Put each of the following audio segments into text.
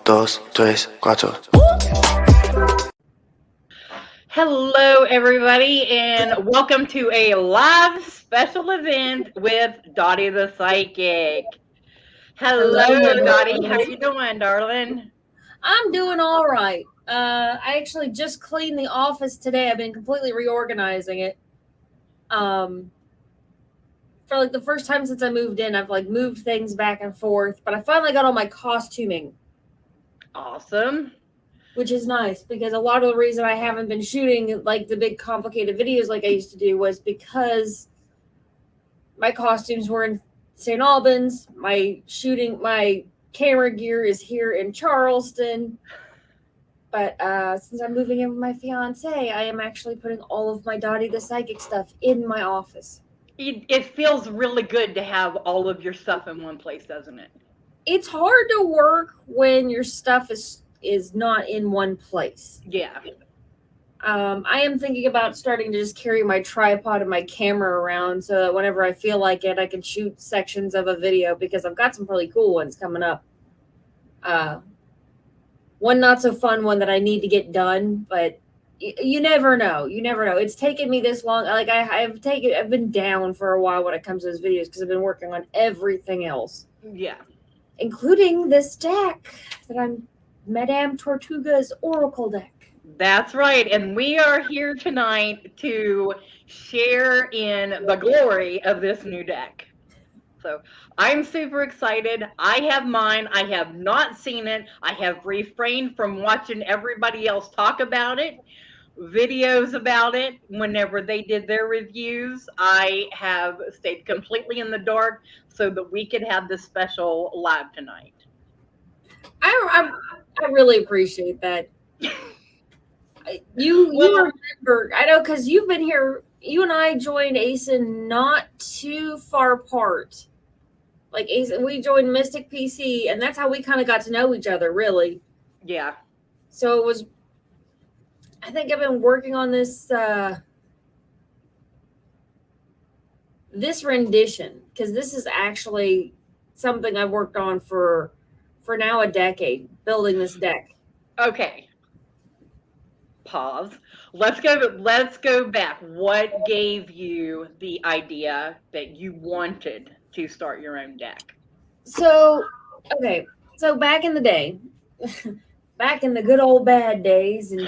dos, tres, cuatro. Hello, everybody, and welcome to a live special event with Dottie the Psychic. Hello, Dottie. How you doing, darling? I'm doing all right. I actually just cleaned the office today. I've been completely reorganizing it. For like the first time since I moved in, I've like moved things back and forth, but I finally got all my costuming. Awesome. Which is nice because a lot of the reason I haven't been shooting like the big complicated videos like I used to do was because my costumes were in St. Albans. My camera gear is here in Charleston. But since I'm moving in with my fiance, I am actually putting all of my Dottie the Psychic stuff in my office. It feels really good to have all of your stuff in one place, doesn't it? It's hard to work when your stuff is not in one place. Yeah. I am thinking about starting to just carry my tripod and my camera around so that whenever I feel like it, I can shoot sections of a video because I've got some really cool ones coming up. One not so fun one that I need to get done, but you never know. You never know. It's taken me this long. Like I've been down for a while when it comes to those videos because I've been working on everything else. Yeah. Including this deck that I'm Madame Tortuga's Oracle deck. That's right. And we are here tonight to share in the glory of this new deck. So I'm super excited. I have mine. I have not seen it. I have refrained from watching everybody else talk about it, videos about it. Whenever they did their reviews, I have stayed completely in the dark so that we could have this special live tonight. I really appreciate that. You remember, I know, because you've been here. You and I joined ASIN not too far apart. Like ASIN, we joined Mystic PC, and that's how we kind of got to know each other, really. Yeah. So it was. I think I've been working on this rendition because this is actually something I've worked on for now a decade, building this deck. Okay. Pause. Let's go back. What gave you the idea that you wanted to start your own deck? So back in the day, back in the good old bad days, and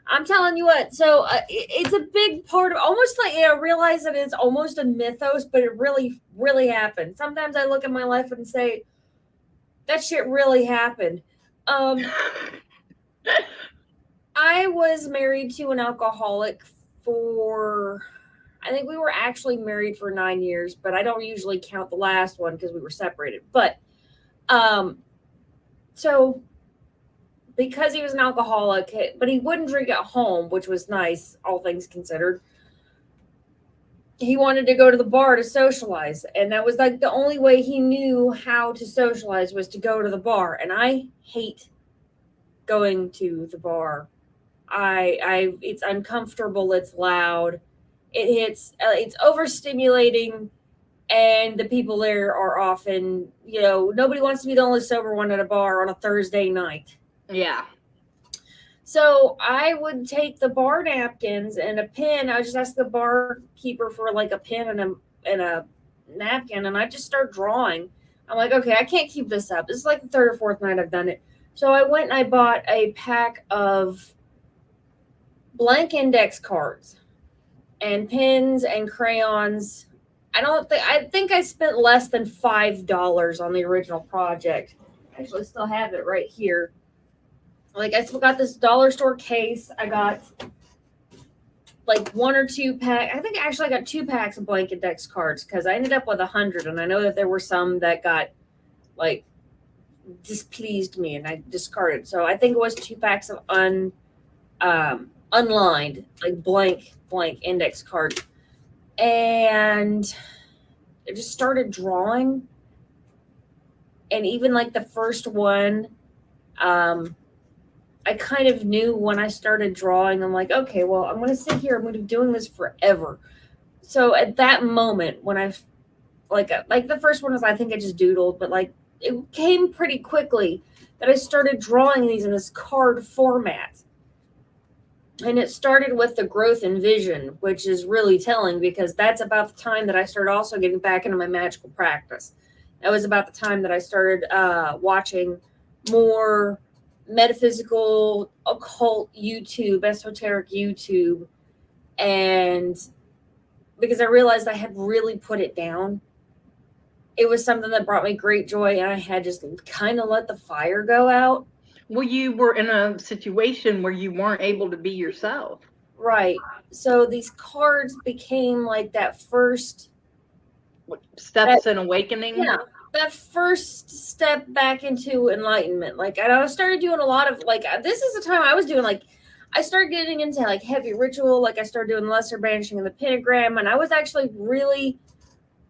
I'm telling you what. So it's a big part of almost like I realize that it's almost a mythos, but it really, really happened. Sometimes I look at my life and say, that shit really happened. I was married to an alcoholic I think we were actually married for 9 years, but I don't usually count the last one because we were separated. But, so because he was an alcoholic, but he wouldn't drink at home, which was nice, all things considered. He wanted to go to the bar to socialize. And that was like the only way he knew how to socialize was to go to the bar. And I hate going to the bar. It's uncomfortable. It's loud. It's overstimulating. And the people there are often, nobody wants to be the only sober one at a bar on a Thursday night. Yeah. So I would take the bar napkins and a pen. I would just ask the barkeeper for like a pen and a napkin, and I just start drawing. I'm like, okay, I can't keep this up. This is like the third or fourth night I've done it. So I went and I bought a pack of blank index cards and pens and crayons. I think I spent less than $5 on the original project. I actually still have it right here. Like, I still got this dollar store case. I got like 1 or 2 pack. I think actually I got 2 packs of blank index cards because I ended up with 100, and I know that there were some that got like displeased me and I discarded. So I think it was 2 packs of unlined, like blank index cards. And I just started drawing. And even like the first one, I kind of knew when I started drawing, I'm like, okay, well, I'm going to sit here. I'm going to be doing this forever. So at that moment, when I've like the first one was, I think I just doodled, but like it came pretty quickly that I started drawing these in this card format. And it started with the growth in vision, which is really telling because that's about the time that I started also getting back into my magical practice. That was about the time that I started watching more metaphysical, occult YouTube, esoteric YouTube. And because I realized I had really put it down. It was something that brought me great joy, and I had just kind of let the fire go out. Well, you were in a situation where you weren't able to be yourself. Right. So these cards became like that first steps in awakening. Yeah. That first step back into enlightenment. Like, and I started doing a lot of like, this is the time I was doing like, I started getting into like heavy ritual. Like I started doing lesser banishing and the pentagram. And I was actually really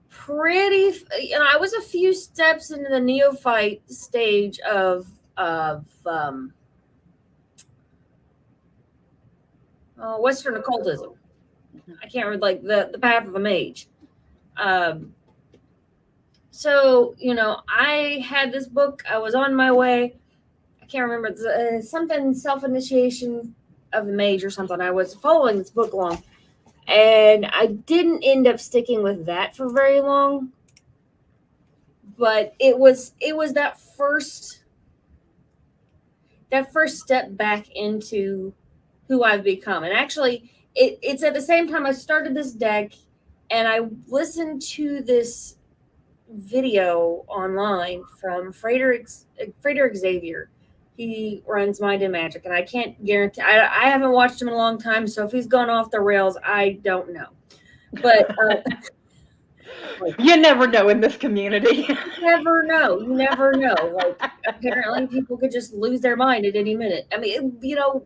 pretty, I was a few steps into the neophyte stage of Western occultism. I can't remember, like the path of the mage. So, I had this book. I was on my way. I can't remember, something self-initiation of the mage or something. I was following this book along. And I didn't end up sticking with that for very long. But it was that first step back into who I've become. And actually, it's at the same time I started this deck, and I listened to this video online from Frederick Xavier. He runs Mind and Magic, and I can't guarantee, I haven't watched him in a long time, so if he's gone off the rails, I don't know. But you never know in this community. You never know. Like, apparently people could just lose their mind at any minute. I mean,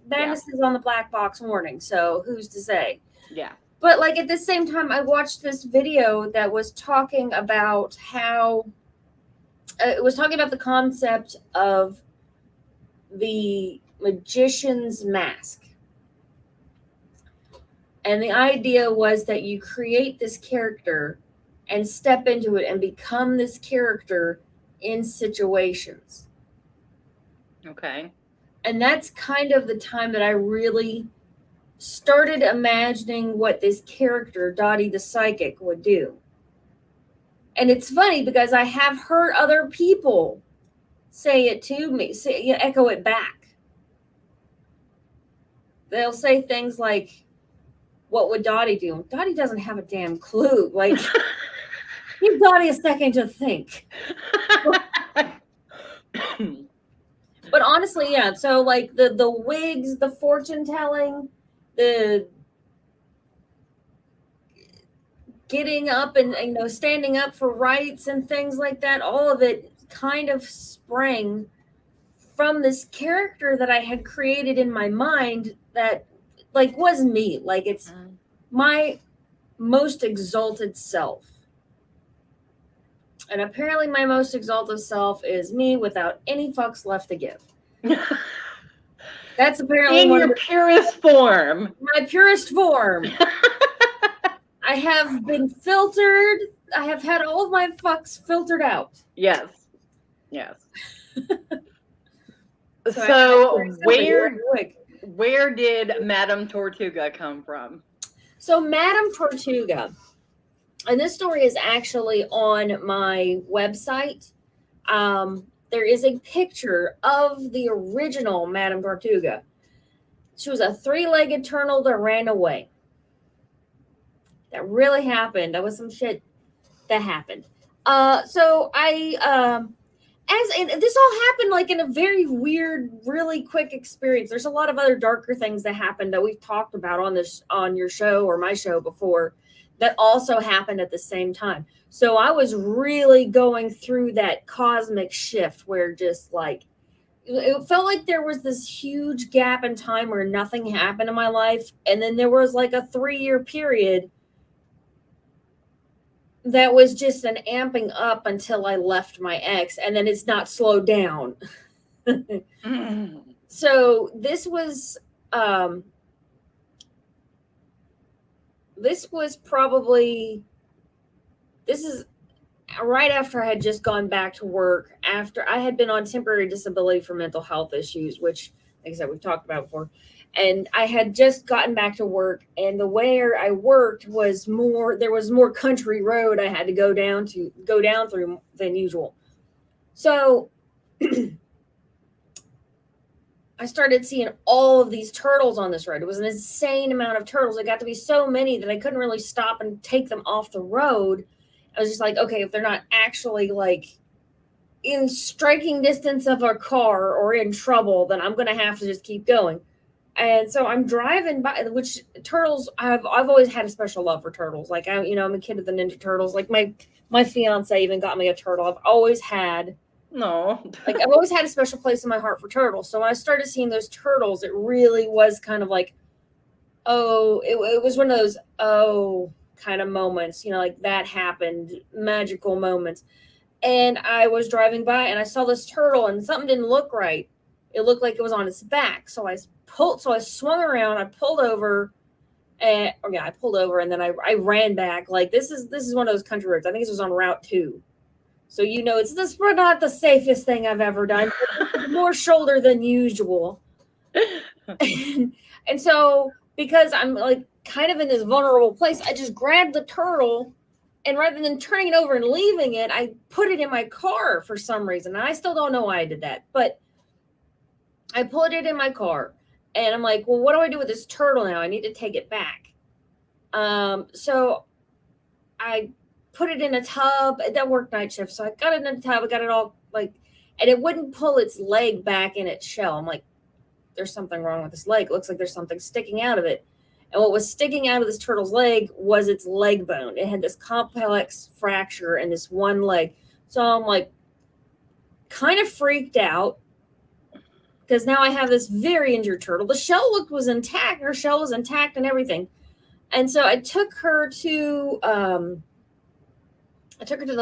madness is on the black box warning, so who's to say? Yeah. But like at the same time, I watched this video that was talking about how it was talking about the concept of the magician's mask. And the idea was that you create this character and step into it and become this character in situations. Okay. And that's kind of the time that I really started imagining what this character, Dottie the Psychic, would do. And it's funny because I have heard other people say it to me, echo it back. They'll say things like, what would Dottie do? Dottie doesn't have a damn clue. Like, give Dottie a second to think. But honestly, yeah. So like the wigs, the fortune telling, the getting up and standing up for rights and things like that, all of it kind of sprang from this character that I had created in my mind that like was me. Like it's my most exalted self. And apparently my most exalted self is me without any fucks left to give. That's apparently in your purest form. My purest form. I have been filtered. I have had all of my fucks filtered out. Yes. So where did Madame Tortuga come from? So Madame Tortuga, and this story is actually on my website. There is a picture of the original Madame Tortuga. She was a three-legged turtle that ran away. That really happened. That was some shit that happened. So I and this all happened like in a very weird, really quick experience. There's a lot of other darker things that happened that we've talked about on your show or my show before that also happened at the same time. So I was really going through that cosmic shift where just like it felt like there was this huge gap in time where nothing happened in my life, and then there was like a 3-year period that was just an amping up until I left my ex, and then it's not slowed down. So this was right after I had just gone back to work, after I had been on temporary disability for mental health issues, which, like I said, we've talked about before. And I had just gotten back to work, and the way I worked was there was more country road I had to go down through than usual. So I started seeing all of these turtles on this road. It was an insane amount of turtles. It got to be so many that I couldn't really stop and take them off the road. I was just like, okay, if they're not actually like in striking distance of our car or in trouble, then I'm going to have to just keep going. And so I'm driving by, which turtles, I've always had a special love for turtles. Like I'm a kid of the Ninja Turtles. Like my fiance even got me a turtle. I've always had a special place in my heart for turtles. So when I started seeing those turtles, it really was kind of like, it was one of those kind of moments, like that happened, magical moments. And I was driving by and I saw this turtle and something didn't look right. It looked like it was on its back. So I swung around, I pulled over, and then I ran back. Like this is one of those country roads. I think this was on Route 2. So it's not the safest thing I've ever done. More shoulder than usual. And so because I'm like kind of in this vulnerable place, I just grabbed the turtle, and rather than turning it over and leaving it, I put it in my car for some reason. And I still don't know why I did that, but I put it in my car, and I'm like, well, what do I do with this turtle now? I need to take it back. So I put it in a tub. That worked night shift. So I got it in a tub. I got it all and it wouldn't pull its leg back in its shell. I'm like, there's something wrong with this leg. It looks like there's something sticking out of it. And what was sticking out of this turtle's leg was its leg bone. It had this complex fracture in this one leg. So I'm like kind of freaked out because now I have this very injured turtle. The shell was intact. Her shell was intact and everything. And so I took her to the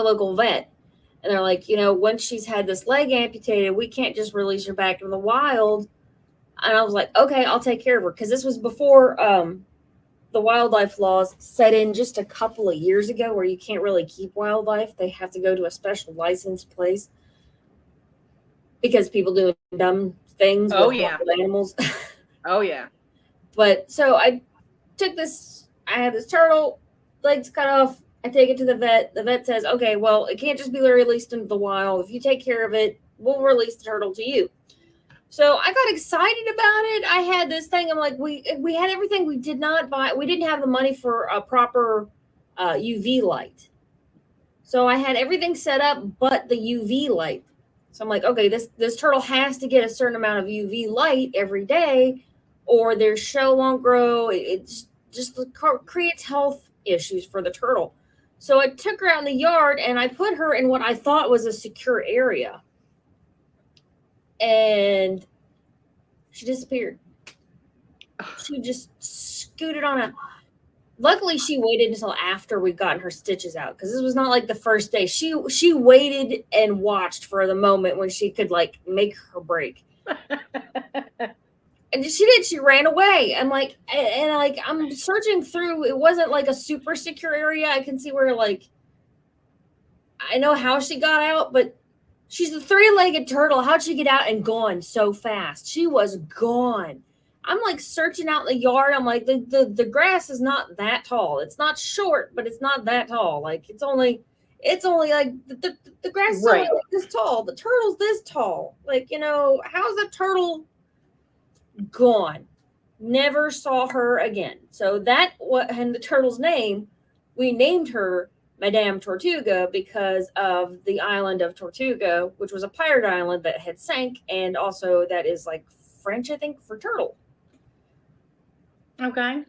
local vet, and they're like, once she's had this leg amputated, we can't just release her back in the wild. And I was like, okay, I'll take care of her. Because this was before the wildlife laws set in just a couple of years ago where you can't really keep wildlife. They have to go to a special licensed place because people do dumb things with animals. Oh, yeah. But so I had this turtle, legs cut off. I take it to the vet. The vet says, okay, well, it can't just be released into the wild. If you take care of it, we'll release the turtle to you. So I got excited about it. I had this thing. I'm like, we had everything. We did not buy. We didn't have the money for a proper UV light. So I had everything set up but the UV light. So I'm like, okay, this turtle has to get a certain amount of UV light every day, or their shell won't grow. It's just creates health issues for the turtle. So I took her out in the yard and I put her in what I thought was a secure area. And she disappeared. She just scooted on out. Luckily, she waited until after we'd gotten her stitches out, because this was not like the first day. She waited and watched for the moment when she could make her break. And she did. She ran away. I'm searching through. It wasn't like a super secure area. I can see where I know how she got out, but she's a three-legged turtle. How'd she get out and gone so fast? She was gone. I'm searching out in the yard. I'm like, the grass is not that tall. It's not short, but it's not that tall. It's only the grass is only this tall. The turtle's this tall. How's a turtle gone? Never saw her again. So and the turtle's name, we named her Madame Tortuga because of the island of Tortuga, which was a pirate island that had sank, and also that is like French, I think, for turtle. Okay.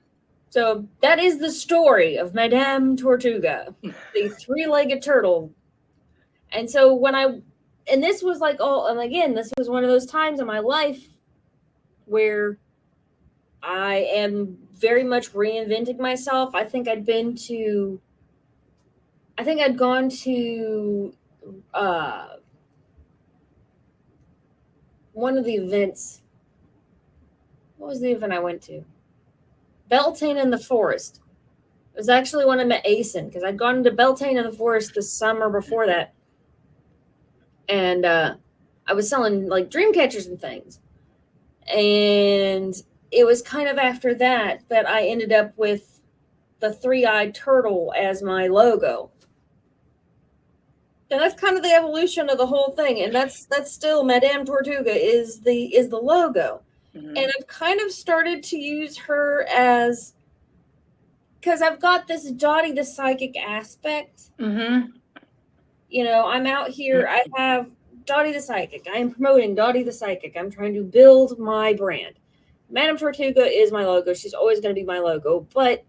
So that is the story of Madame Tortuga, the three-legged turtle. And so and this was like, and again, this was one of those times in my life where I am very much reinventing myself. I think I'd gone to one of the events. What was the event I went to? Beltane in the Forest. It was actually when I met Asen, because I'd gone to Beltane in the Forest the summer before that. And I was selling like dream catchers and things. And it was kind of after that I ended up with the three-eyed turtle as my logo. And that's kind of the evolution of the whole thing. And that's still Madame Tortuga is the logo. Mm-hmm. And I've kind of started to use her as, because I've got this Dottie the Psychic aspect. Mm-hmm. You know, I'm out here. I have Dottie the Psychic. I am promoting Dottie the Psychic. I'm trying to build my brand. Madame Tortuga is my logo. She's always going to be my logo. But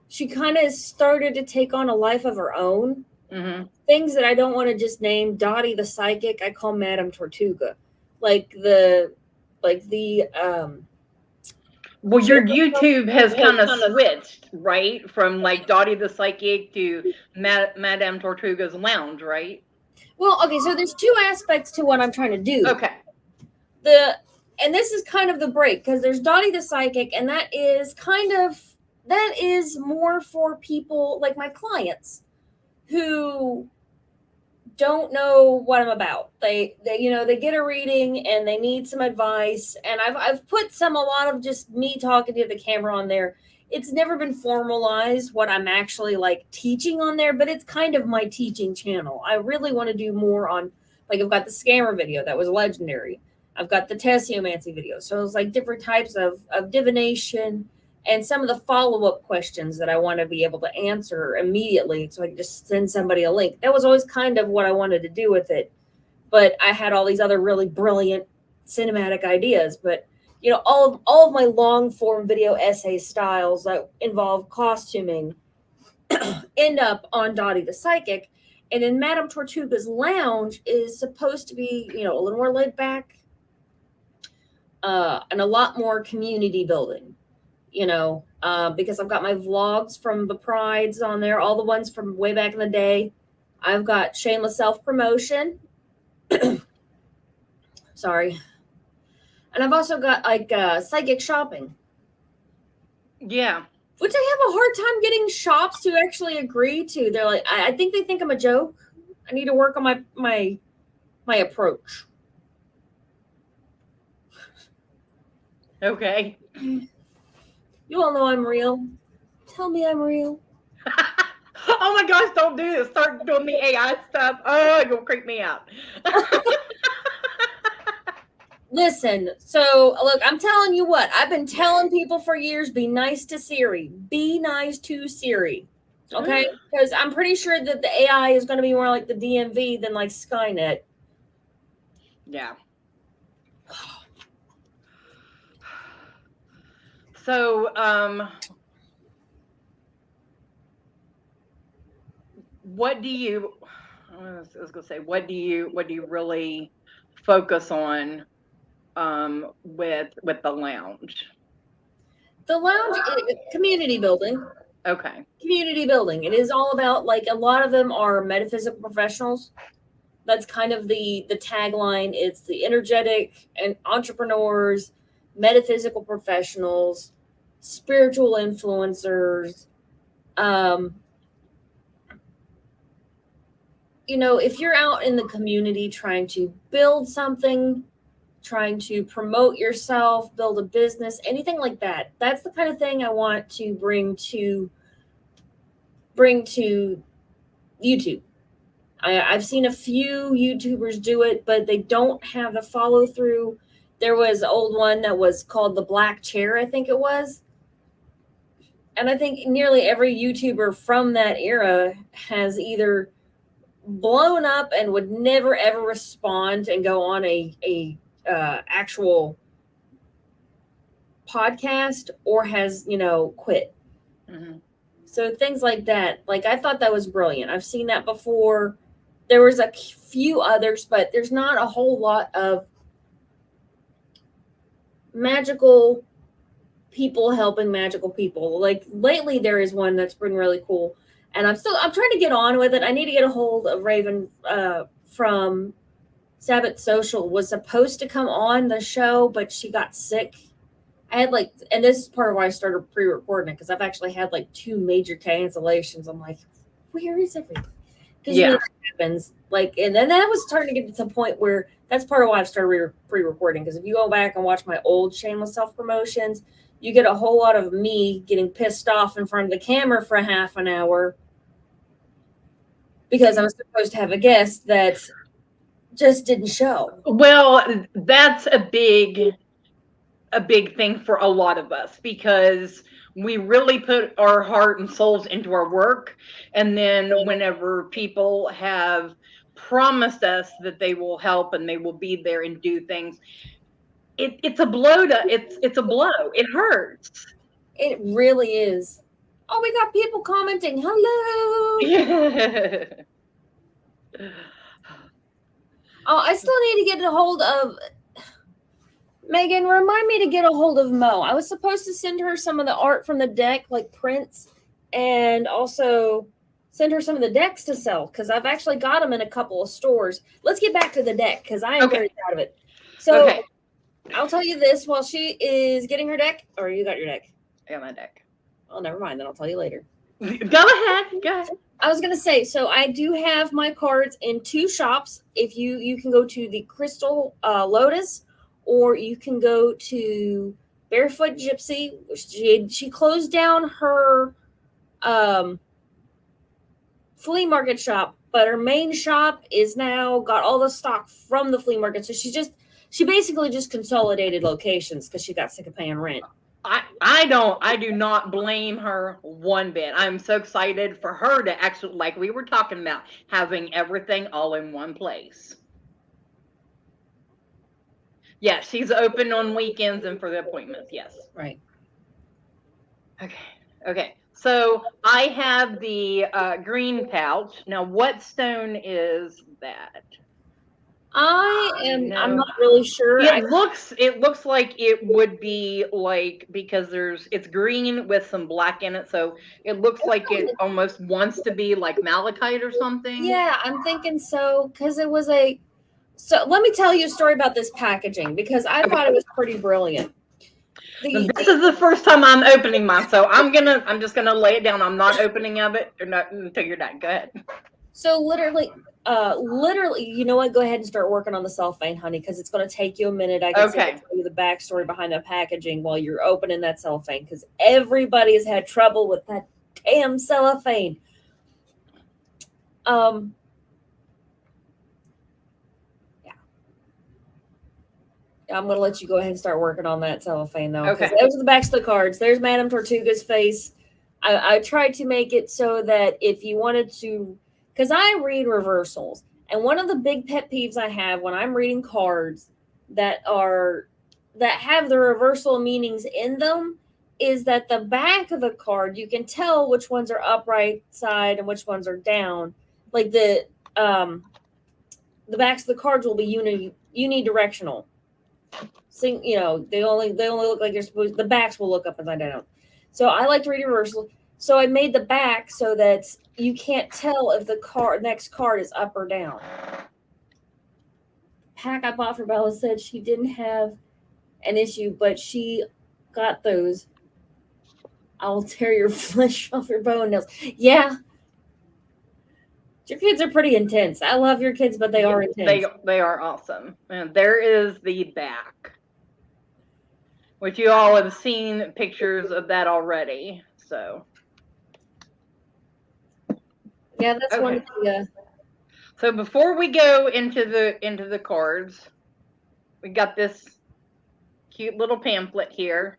she kind of started to take on a life of her own. Mm-hmm. Things that I don't want to just name Dottie the Psychic, I call Madame Tortuga. Well, your YouTube has kind of switched, right? From like Dottie the Psychic to Madame Tortuga's Lounge, right? Well, okay, so there's two aspects to what I'm trying to do. Okay. And this is kind of the break, because there's Dottie the Psychic, and that is more for people like my clients who don't know what I'm about. They get a reading and they need some advice. And I've put a lot of just me talking to the camera on there. It's never been formalized what I'm actually like teaching on there, but it's kind of my teaching channel. I really want to do more on, like, I've got the scammer video that was legendary. I've got the tessiomancy video. So it's like different types of divination and some of the follow-up questions that I want to be able to answer immediately, so I can just send somebody a link. That was always kind of what I wanted to do with it. But I had all these other really brilliant cinematic ideas. But, you know, all of my long-form video essay styles that involve costuming end up on Dottie the Psychic. And in Madame Tortuga's Lounge is supposed to be, you know, a little more laid back and a lot more community building. You know, because I've got my vlogs from the prides on there, all the ones from way back in the day. I've got shameless self-promotion. Sorry. And I've also got like psychic shopping. Yeah. Which I have a hard time getting shops to actually agree to. They're like, I think they think I'm a joke. I need to work on my approach. Okay. You all know I'm real. Tell me I'm real. Oh my gosh, don't do this. Start doing the AI stuff. Oh, you'll creep me out. Listen, so look, I'm telling you what. I've been telling people for years, be nice to Siri. Be nice to Siri. Okay? Because I'm pretty sure that the AI is going to be more like the DMV than like Skynet. Yeah. So, what do you really focus on with the lounge? The lounge is community building. Okay. Community building. It is all about, like, a lot of them are metaphysical professionals. That's kind of the tagline. It's the energetic and entrepreneurs, metaphysical professionals, spiritual influencers. You know, if you're out in the community trying to build something, trying to promote yourself, build a business, anything like that, that's the kind of thing I want to bring to YouTube. I've seen a few YouTubers do it, but they don't have the follow through. There was an old one that was called the Black Chair, I think it was. And I think nearly every YouTuber from that era has either blown up and would never ever respond and go on a actual podcast, or has quit. Mm-hmm. So things like that, like I thought that was brilliant. I've seen that before. There was a few others, but there's not a whole lot of magical people helping magical people. Like lately there is one that's been really cool, and I'm trying to get on with it. I need to get a hold of Raven from Sabbath Social. Was supposed to come on the show, but she got sick. I had and this is part of why I started pre-recording it, because I've actually had 2 major cancellations. I'm like, where is everything? Because Yeah. that happens. And then that was starting to get to the point where that's part of why I've started pre-recording. Because if you go back and watch my old shameless self-promotions, you get a whole lot of me getting pissed off in front of the camera for a half an hour because I was supposed to have a guest that just didn't show. Well, that's a big thing for a lot of us, because we really put our heart and souls into our work, and then whenever people have promised us that they will help and they will be there and do things, it's a blow it's a blow. It hurts. It really is. Oh, we got people commenting. Hello. Oh, I still need to get a hold of Megan. Remind me to get a hold of Mo. I was supposed to send her some of the art from the deck, like prints, and also send her some of the decks to sell, because I've actually got them in a couple of stores. Let's get back to the deck, because I am very proud of it. So Okay. I'll tell you this while she is getting her deck, or you got your deck? I got my deck. Oh, never mind. Then I'll tell you later. Go ahead. I was going to say, so I do have my cards in 2 shops. If you can go to the Crystal Lotus, or you can go to Barefoot Gypsy. She closed down her flea market shop, but her main shop is now got all the stock from the flea market. So she basically just consolidated locations because she got sick of paying rent. I do not blame her one bit. I'm so excited for her to actually, like we were talking about, having everything all in one place. Yeah, she's open on weekends and for the appointments. Yes. Right. Okay. So I have the green pouch. Now, what stone is that? I'm not really sure. It looks like it would be because it's green with some black in it, so it looks like it almost wants to be like malachite or something. Yeah, I'm thinking so, because it was so let me tell you a story about this packaging, because I thought it was pretty brilliant. This is the first time I'm opening mine, so I'm just gonna lay it down. I'm not opening it until you're done. Go ahead. So literally, you know what? Go ahead and start working on the cellophane, honey, because it's going to take you a minute. I can tell you the backstory behind the packaging while you're opening that cellophane, because everybody has had trouble with that damn cellophane. Yeah. I'm going to let you go ahead and start working on that cellophane, though. Okay. Those are the backs of the cards. There's Madame Tortuga's face. I tried to make it so that if you wanted to, because I read reversals, and one of the big pet peeves I have when I'm reading cards that have the reversal meanings in them is that the back of the card, you can tell which ones are upright side and which ones are down. Like the backs of the cards will be unidirectional. So, they only look like they're supposed. The backs will look up and down. So I like to read reversal. So I made the back so that you can't tell if the next card is up or down. Pack I bought for Bella said she didn't have an issue, but she got those. I'll tear your flesh off your bone nails. Yeah. Your kids are pretty intense. I love your kids, but they are intense. They are awesome. And there is the back, which you all have seen pictures of that already. So yeah, that's one of the. So before we go into the cards, we got this cute little pamphlet here.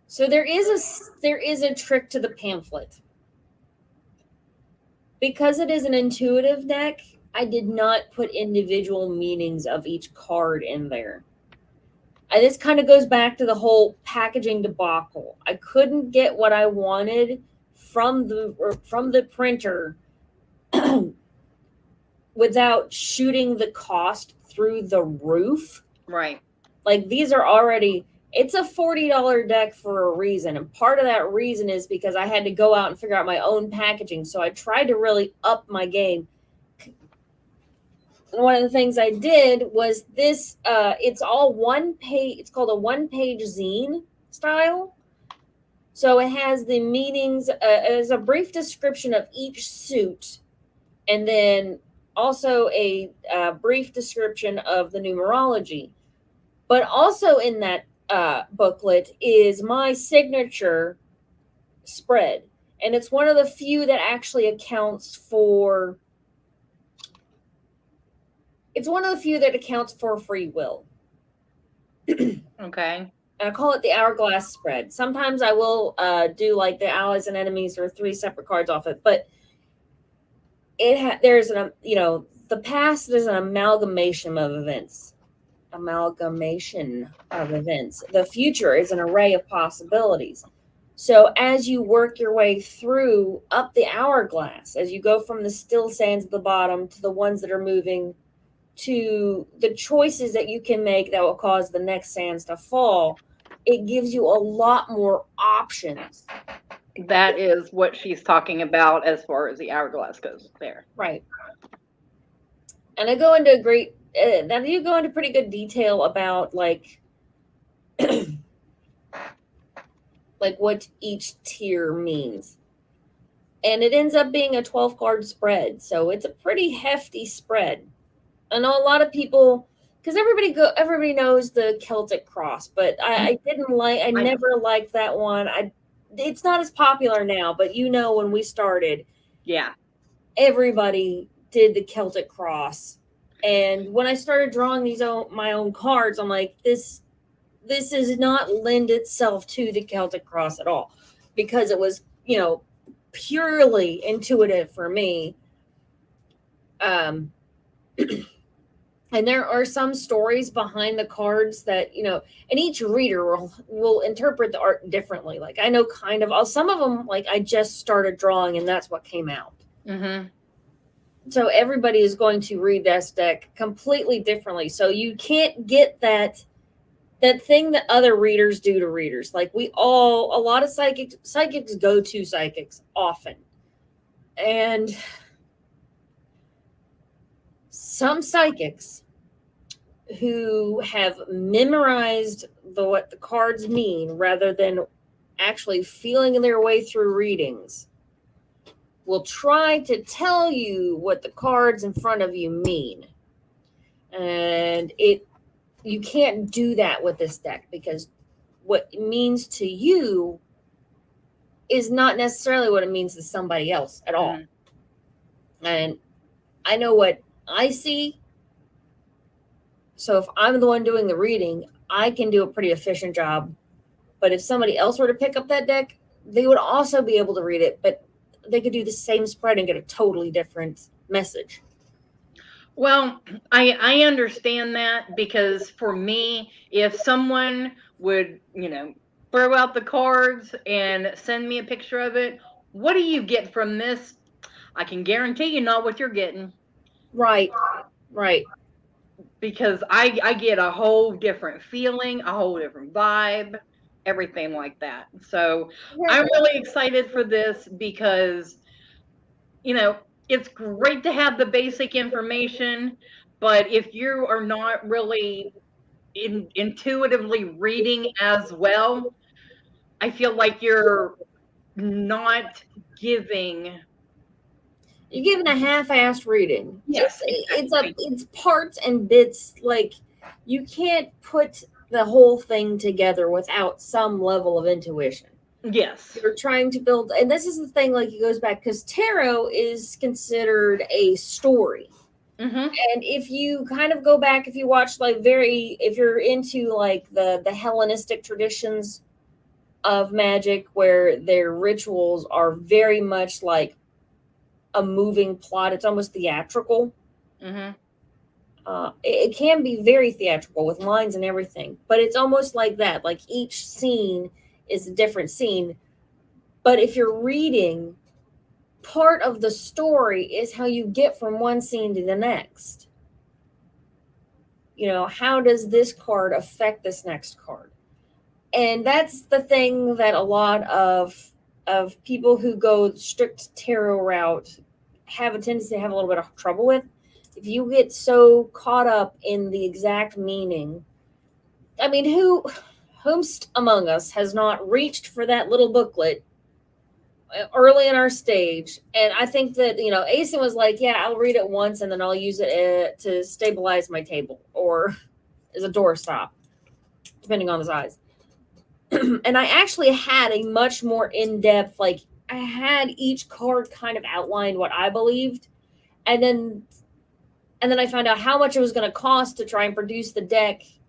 So there is a trick to the pamphlet. Because it is an intuitive deck, I did not put individual meanings of each card in there. And this kind of goes back to the whole packaging debacle. I couldn't get what I wanted from the printer without shooting the cost through the roof. Right. Like, these are already, it's a $40 deck for a reason. And part of that reason is because I had to go out and figure out my own packaging. So I tried to really up my game. And one of the things I did was this, it's all one page. It's called a one-page zine style. So it has the meanings as a brief description of each suit. And then also a brief description of the numerology. But also in that booklet is my signature spread. And it's one of the few that actually accounts for free will. Okay. And I call it the hourglass spread. Sometimes I will do like the allies and enemies or 3 separate cards off it, but there's the past is an amalgamation of events. The future is an array of possibilities. So as you work your way through up the hourglass, as you go from the still sands at the bottom to the ones that are moving to the choices that you can make that will cause the next sands to fall, it gives you a lot more options. That is what she's talking about as far as the hourglass goes there. Right. And I go into now you go into pretty good detail about like what each tier means. And it ends up being a 12 card spread. So it's a pretty hefty spread. I know a lot of people, because everybody knows the Celtic cross, but I never liked that one. It's not as popular now, but when we started, yeah, everybody did the Celtic cross. And when I started drawing my own cards, I'm like, this does not lend itself to the Celtic cross at all, because it was, purely intuitive for me. And there are some stories behind the cards that, and each reader will interpret the art differently. Like, I know some of them, like, I just started drawing and that's what came out. Mm-hmm. So everybody is going to read this deck completely differently. So you can't get that thing that other readers do to readers. Like, a lot of psychics go to psychics often. And some psychics who have memorized what the cards mean rather than actually feeling their way through readings will try to tell you what the cards in front of you mean. And you can't do that with this deck, because what it means to you is not necessarily what it means to somebody else at all. Mm-hmm. And I know what I see. So if I'm the one doing the reading, I can do a pretty efficient job. But if somebody else were to pick up that deck, they would also be able to read it, but they could do the same spread and get a totally different message. Well, I understand that, because for me, if someone would, throw out the cards and send me a picture of it, what do you get from this? I can guarantee you not what you're getting. Right. Because I get a whole different feeling, a whole different vibe, everything like that. So I'm really excited for this, because, it's great to have the basic information, but if you are not really intuitively reading as well, I feel like you're not giving... You're giving a half-assed reading. Yes, it's parts and bits. Like, you can't put the whole thing together without some level of intuition. Yes. You're trying to build, and this is the thing, like, it goes back, because tarot is considered a story. Mm-hmm. And if you kind of go back, if you watch if you're into like the Hellenistic traditions of magic, where their rituals are very much like a moving plot, it's almost theatrical. Mm-hmm. It can be very theatrical with lines and everything, but it's almost like that. Like each scene is a different scene. But if you're reading, part of the story is how you get from one scene to the next. You know, how does this card affect this next card? And that's the thing that a lot of people who go strict tarot route have a tendency to have a little bit of trouble with. If you get so caught up in the exact meaning, I mean, whomst among us has not reached for that little booklet early in our stage? And I think that, you know, Asen was like, yeah, I'll read it once and then I'll use it to stabilize my table or as a doorstop, depending on the size. And I actually had a much more in-depth, like, I had each card kind of outlined what I believed. And then I found out how much it was going to cost to try and produce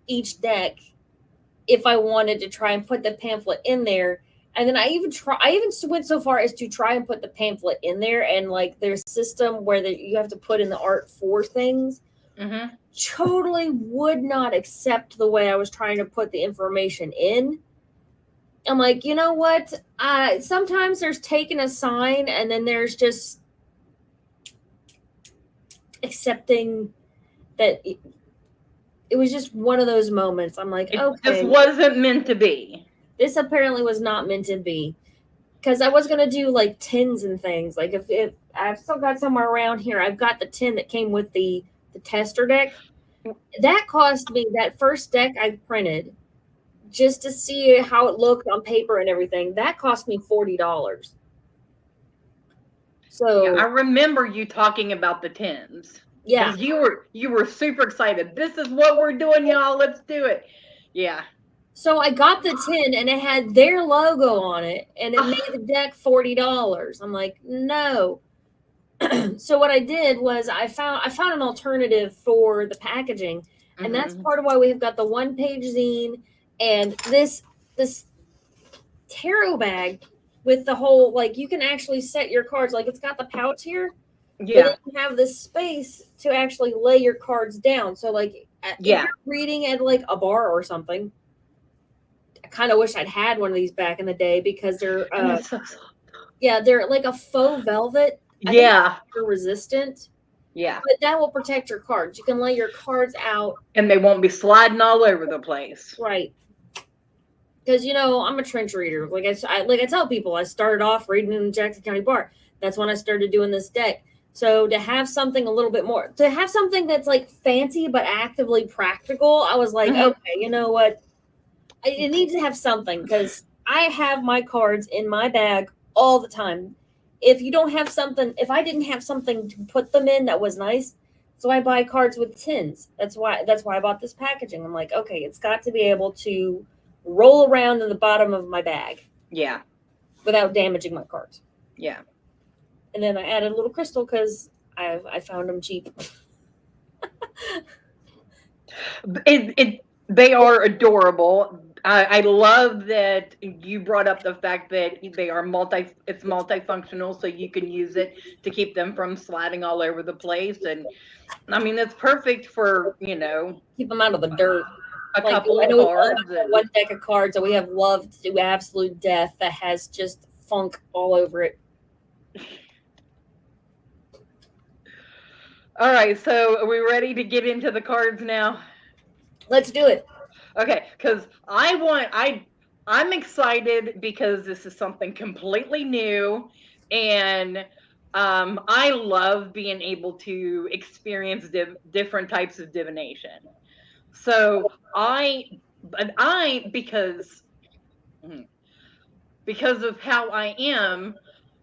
each deck, if I wanted to try and put the pamphlet in there. And then I even went so far as to try and put the pamphlet in there, and like their system where you have to put in the art for things. Mm-hmm. Totally would not accept the way I was trying to put the information in. I'm like, you know what? Sometimes there's taking a sign, and then there's just accepting that it was just one of those moments. I'm like, okay. This wasn't meant to be. This apparently was not meant to be. Because I was going to do like tins and things. Like if I've still got somewhere around here, I've got the tin that came with the tester deck. That cost me, that first deck I printed, just to see how it looked on paper and everything, that cost me $40. So yeah, I remember you talking about the tins. Yeah. You were super excited. This is what we're doing, y'all. Let's do it. Yeah. So I got the tin and it had their logo on it and it made the deck $40. I'm like, no. So what I did was I found an alternative for the packaging, and that's part of why we have got the 1-page zine and this tarot bag with the whole, like, you can actually set your cards, like it's got the pouch here. Yeah. But you have this space to actually lay your cards down. So like if you're reading at like a bar or something, I kind of wish I'd had one of these back in the day, because they're they're like a faux velvet. I think they're resistant. Yeah. But that will protect your cards. You can lay your cards out. And they won't be sliding all over the place. Right. Because, you know, I'm a trench reader. Like I tell people, I started off reading in the Jackson County Bar. That's when I started doing this deck. So to have something a little bit more, to have something that's like fancy but actively practical, I was like, okay, you know what? It needs to have something, because I have my cards in my bag all the time. If I didn't have something to put them in that was nice, so I buy cards with tins. That's why I bought this packaging. I'm like, okay, it's got to be able to roll around in the bottom of my bag. Yeah. Without damaging my cards. Yeah. And then I added a little crystal because I found them cheap. They are adorable. I love that you brought up the fact that they are it's multifunctional, so you can use it to keep them from sliding all over the place. And I mean, it's perfect for, you know, keep them out of the dirt. A couple of cards. One deck of cards that we have loved to absolute death that has just funk all over it. All right, so are we ready to get into the cards now? Let's do it. Okay, because I'm excited because this is something completely new, and I love being able to experience different types of divination. So because of how I am,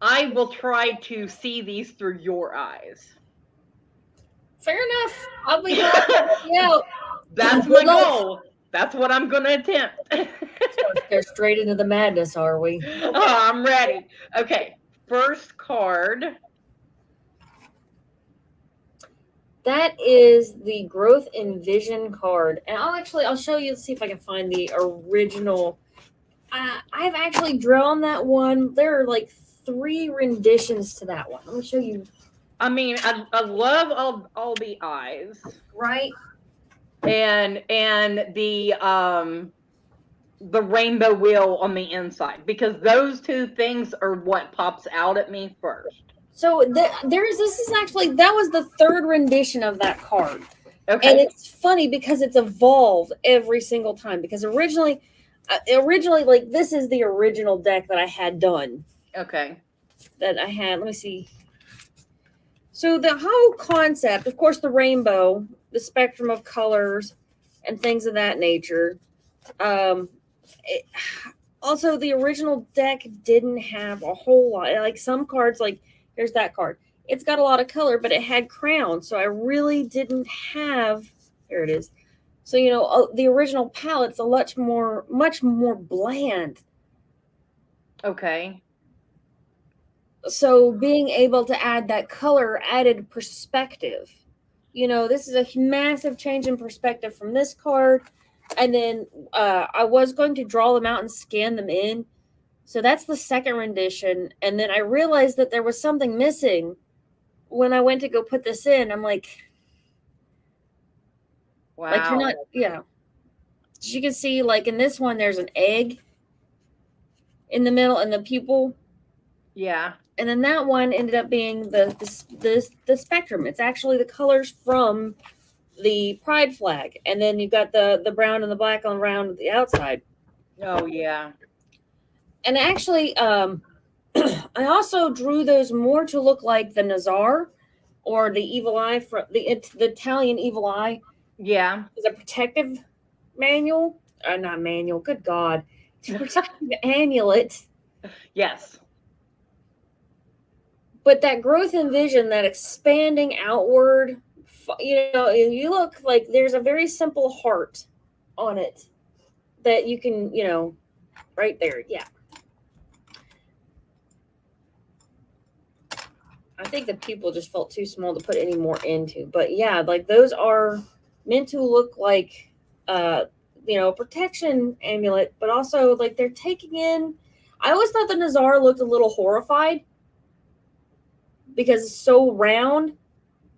I will try to see these through your eyes. Fair enough. I'll be glad to help you out. That's my goal. That's what I'm going to attempt. Go straight into the madness, are we? Oh, I'm ready. Okay, first card. That is the Growth and Vision card. And I'll show you, see if I can find the original. I've actually drawn that one. There are like 3 renditions to that one. Let me show you. I mean, I love all the eyes. Right. And the rainbow wheel on the inside, because those 2 things are what pops out at me first. So this is actually, that was the 3rd rendition of that card. Okay. And it's funny because it's evolved every single time, because originally like this is the original deck that I had done. Okay. That I had, let me see. So the whole concept, of course, the rainbow, the spectrum of colors and things of that nature. Also, the original deck didn't have a whole lot. Like some cards, like here's that card. It's got a lot of color, but it had crowns. So I really didn't have, there it is. So, the original palette's a much more bland. Okay. So being able to add that color added perspective. This is a massive change in perspective from this card. And then I was going to draw them out and scan them in. So that's the 2nd rendition. And then I realized that there was something missing when I went to go put this in. I'm like, wow. Like, you're not, yeah. As you can see, like in this one, there's an egg in the middle and the pupil. Yeah. And then that one ended up being the spectrum. It's actually the colors from the pride flag. And then you've got the brown and the black on around the outside. Oh, yeah. And actually, I also drew those more to look like the Nazar or the evil eye, from the Italian evil eye. Yeah. It's a protective manual. Not manual, good God. It's a protective amulet. Yes. But that growth and vision, that expanding outward, you look like there's a very simple heart on it that you can, right there. Yeah. I think the pupil just felt too small to put any more into. But yeah, like those are meant to look like, protection amulet, but also like they're taking in. I always thought the Nazar looked a little horrified because it's so round.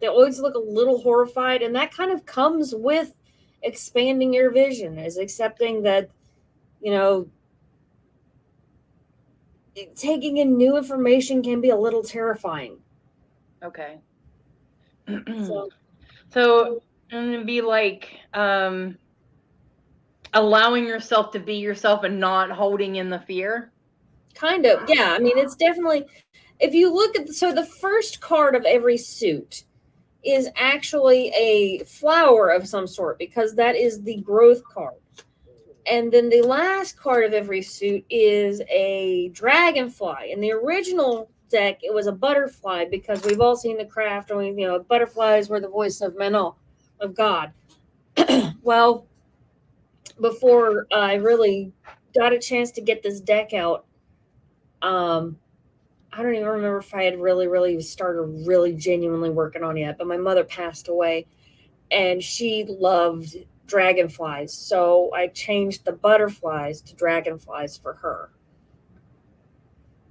They always look a little horrified, and that kind of comes with expanding your vision, is accepting that, taking in new information can be a little terrifying. Okay. So and be like allowing yourself to be yourself and not holding in the fear. Kind of, yeah. I mean, it's definitely, if you look at, so the first card of every suit is actually a flower of some sort, because that is the growth card. And then the last card of every suit is a dragonfly. In the original deck, it was a butterfly, because we've all seen the craft, and butterflies were the voice of Manon, of God. Well, before I really got a chance to get this deck out, I don't even remember if I had really started really genuinely working on it yet, but my mother passed away and she loved dragonflies. So I changed the butterflies to dragonflies for her.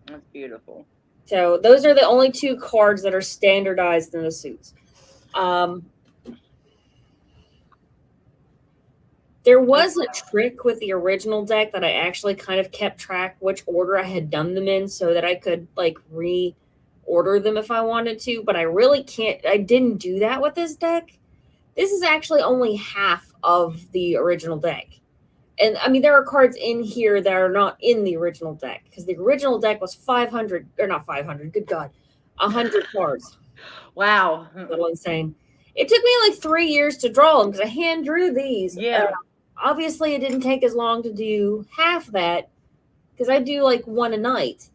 That's beautiful. So those are the only 2 cards that are standardized in the suits. There was a trick with the original deck that I actually kind of kept track which order I had done them in, so that I could like reorder them if I wanted to, but I really can't. I didn't do that with this deck. This is actually only half of the original deck. And I mean, there are cards in here that are not in the original deck, because the original deck was 500, or not 500, good God, 100 cards. Wow. A little insane. It took me like 3 years to draw them, because I hand drew these. Yeah. Obviously, it didn't take as long to do half that, because I do like one a night.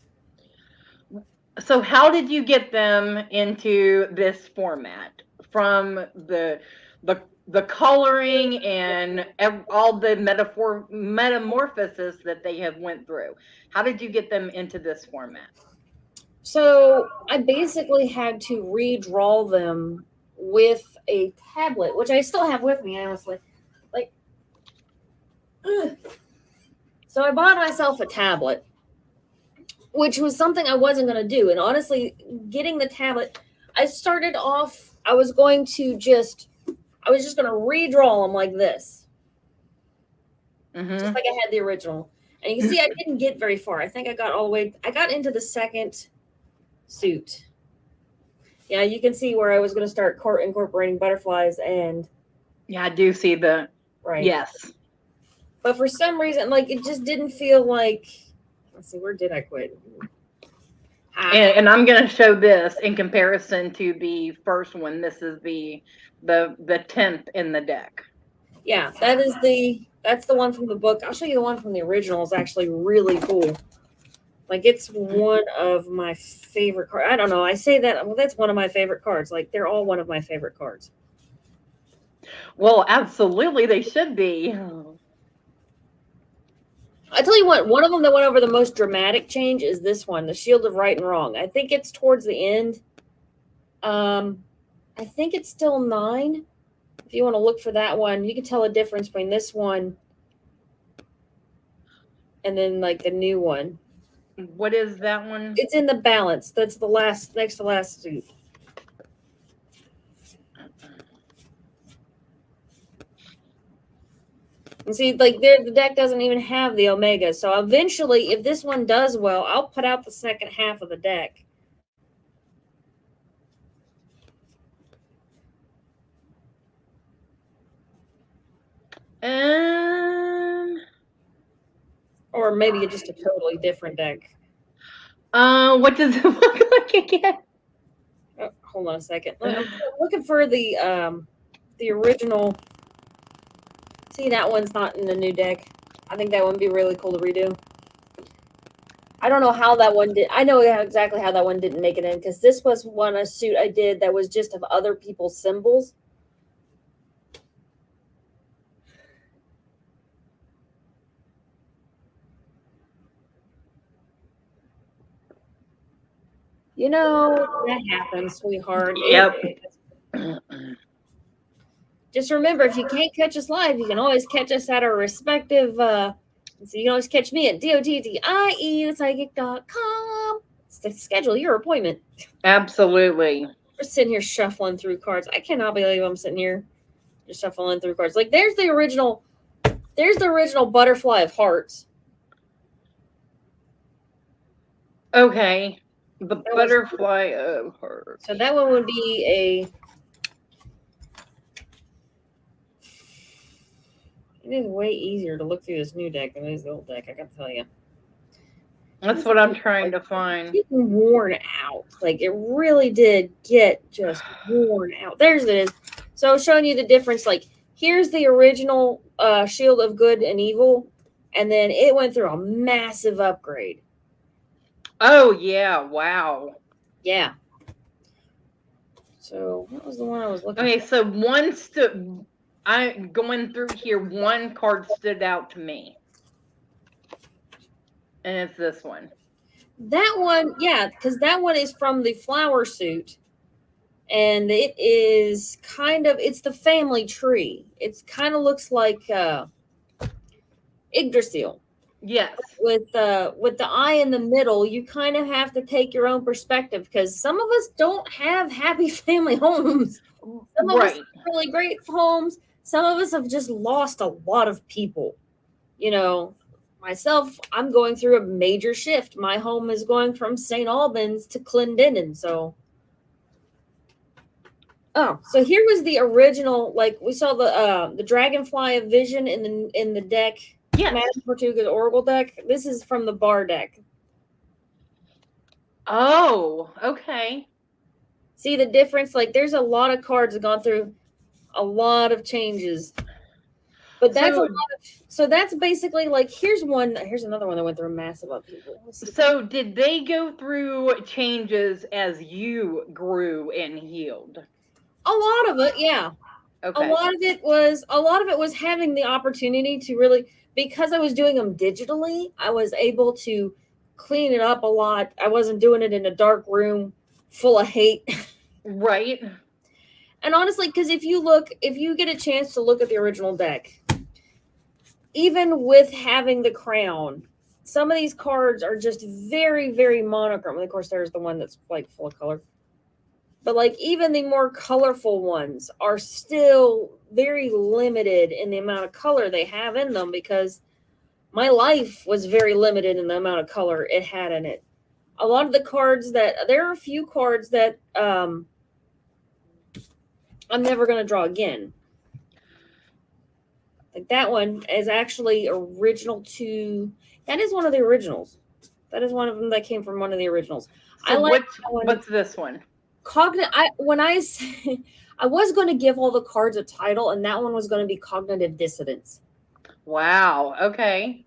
So how did you get them into this format? From the coloring and all the metamorphosis that they have went through. How did you get them into this format? So I basically had to redraw them with a tablet, which I still have with me, honestly. Like, ugh. So I bought myself a tablet, which was something I wasn't going to do. And honestly, getting the tablet, I started off, I was just going to redraw them like this. Just like I had the original. And you can see I didn't get very far. I think I got into the second suit. Yeah, you can see where I was going to start incorporating butterflies and... Yeah, I do see the... Right. Yes. But for some reason, like, it just didn't feel like... Let's see, where did I quit? And I'm going to show this in comparison to the first one. This is the 10th in the deck. Yeah, that's the one from the book. I'll show you the one from the original. It's actually really cool. Like, it's one of my favorite cards. I don't know. I say that, well, that's one of my favorite cards. Like, they're all one of my favorite cards. Well, absolutely, they should be. I tell you what, one of them that went over the most dramatic change is this one, the Shield of Right and Wrong. I think it's towards the end. I think it's still 9. If you want to look for that one, you can tell a difference between this one and then, like, the new one. What is that one? It's in the balance. That's the next to last suit. And see, like, the deck doesn't even have the Omega. So eventually, if this one does well, I'll put out the second half of the deck. Or maybe just a totally different deck. What does it look like again? Oh, hold on a second. I'm looking for the original. See, that one's not in the new deck. I think that one would be really cool to redo. I don't know how that one did. I know exactly how that one didn't make it in, because this was a suit I did that was just of other people's symbols. You know, that happens, sweetheart. Yep. Just remember, if you can't catch us live, you can always catch us at our respective, so you can always catch me at DOTTIE.psychic.com to schedule your appointment. Absolutely. We're sitting here shuffling through cards. I cannot believe I'm sitting here just shuffling through cards. Like, there's the original Butterfly of Hearts. Okay. The Butterfly of Hearts. So that one would be a... It is way easier to look through this new deck than it is the old deck, I gotta tell you. That's what I'm trying to find. It's worn out. Like, it really did get just worn out. There's it is. So I was showing you the difference. Like, here's the original Shield of Good and Evil, and then it went through a massive upgrade. Oh, yeah. Wow. Yeah. So what was the one I was looking Okay, for? so I'm going through here, one card stood out to me. And it's this one. That one, yeah, because that one is from the flower suit. And it is it's the family tree. It kind of looks like Yggdrasil. Yes. With the eye in the middle, you kind of have to take your own perspective, because some of us don't have happy family homes. Some of us have really great homes. Some of us have just lost a lot of people. You know, myself, I'm going through a major shift. My home is going from St. Albans to Clendenin. So here was the original. Like, we saw the Dragonfly of Vision in the deck. Yeah. Madame Tortuga's Oracle deck. This is from the Bar deck. Oh, okay. See the difference? Like, there's a lot of cards that have gone through a lot of changes. But that's so that's basically, like, here's another one that went through a massive upheaval. So did they go through changes as you grew and healed? A lot of it, yeah. Okay. A lot of it was having the opportunity to really, because I was doing them digitally, I was able to clean it up a lot. I wasn't doing it in a dark room full of hate. Right. And honestly, because if you get a chance to look at the original deck, even with having the crown, some of these cards are just very, very monochrome. And of course, there's the one that's like full of color. But like even the more colorful ones are still very limited in the amount of color they have in them, because my life was very limited in the amount of color it had in it. A lot of the cards there are a few cards that I'm never going to draw again. Like that one is actually original to, that is one of the originals. That is one of them that came from one of the originals. So I like that one. what's this one? I was going to give all the cards a title, and that one was going to be Cognitive Dissonance. Wow. Okay.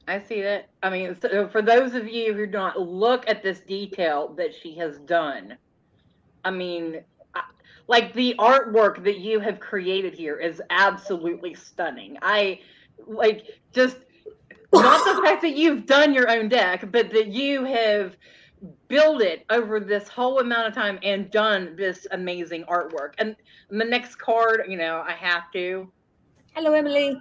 I see that. I mean, so for those of you who don't look at this detail that she has done, I mean, like the artwork that you have created here is absolutely stunning. I like just not the fact that you've done your own deck, but that you have built it over this whole amount of time and done this amazing artwork. And the next card, I have to. Hello, Emily.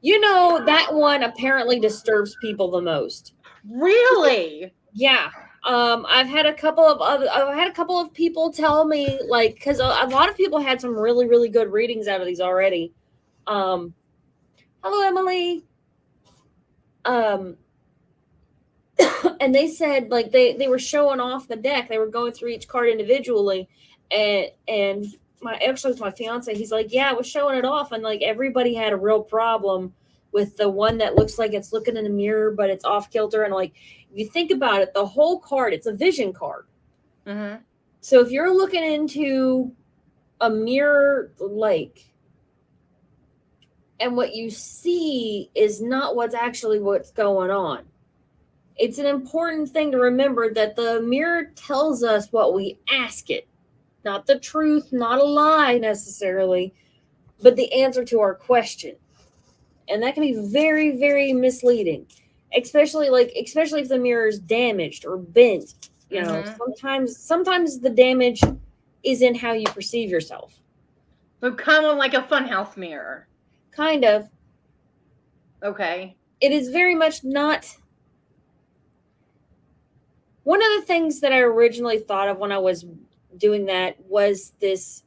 You know, that one apparently disturbs people the most. Really? Yeah. I've had a couple of people tell me, like, because a lot of people had some really, really good readings out of these already. Hello, Emily. And they said, like, they were showing off the deck. They were going through each card individually, and my fiance, he's like, yeah, I was showing it off, and like everybody had a real problem with the one that looks like it's looking in a mirror, but it's off kilter. And like, if you think about it, the whole card, it's a vision card. Mm-hmm. So if you're looking into a mirror lake, and what you see is not what's going on. It's an important thing to remember that the mirror tells us what we ask it. Not the truth, not a lie necessarily, but the answer to our question. And that can be very, very misleading. Especially if the mirror is damaged or bent. You know, sometimes the damage is in how you perceive yourself. So kind of like a funhouse mirror. Kind of. Okay. It is very much not. One of the things that I originally thought of when I was doing that was this,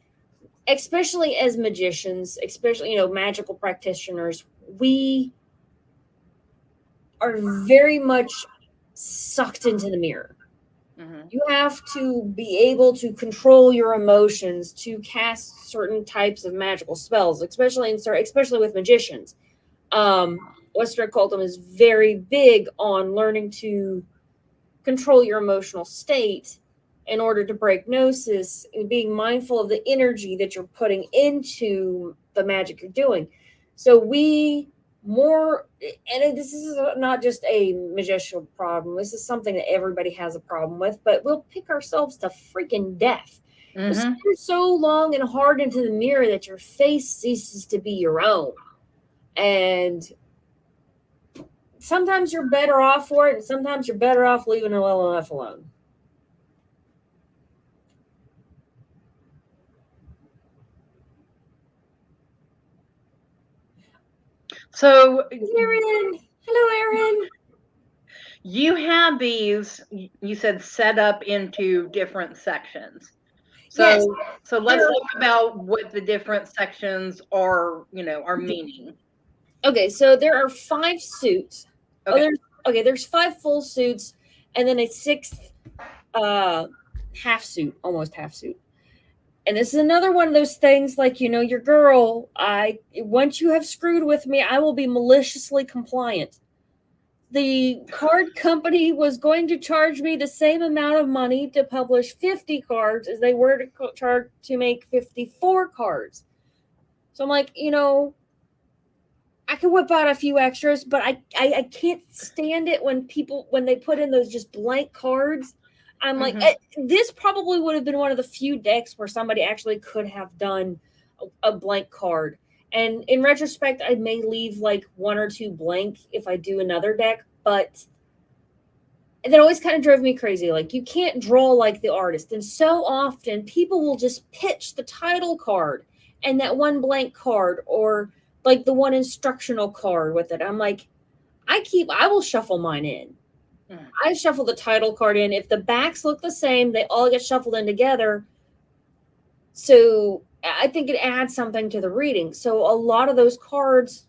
especially as magicians, especially, magical practitioners, we are very much sucked into the mirror. Mm-hmm. You have to be able to control your emotions to cast certain types of magical spells, especially with magicians. Western occultism is very big on learning to control your emotional state in order to break gnosis, and being mindful of the energy that you're putting into the magic you're doing. So this is not just a magician problem. This is something that everybody has a problem with, but we'll pick ourselves to freaking death. Mm-hmm. You're so long and hard into the mirror that your face ceases to be your own. And sometimes you're better off for it, and sometimes you're better off leaving it well enough alone. So, Erin. Hello, Erin. You have these, you said, set up into different sections. So, yes. So let's talk about what the different sections are, are meaning. Okay, so there are 5 suits. Okay. There's 5 full suits, and then a 6th half suit, almost half suit. And this is another one of those things, like, your girl, once you have screwed with me, I will be maliciously compliant. The card company was going to charge me the same amount of money to publish 50 cards as they were to charge to make 54 cards. So I'm like, I can whip out a few extras, but I can't stand it when they put in those just blank cards. I'm like, this probably would have been one of the few decks where somebody actually could have done a blank card. And in retrospect, I may leave like 1 or 2 blank if I do another deck, but that always kind of drove me crazy. Like, you can't draw like the artist. And so often people will just pitch the title card and that one blank card, or like the one instructional card with it. I'm like, I will shuffle mine in. I shuffle the title card in. If the backs look the same, they all get shuffled in together. So I think it adds something to the reading. So a lot of those cards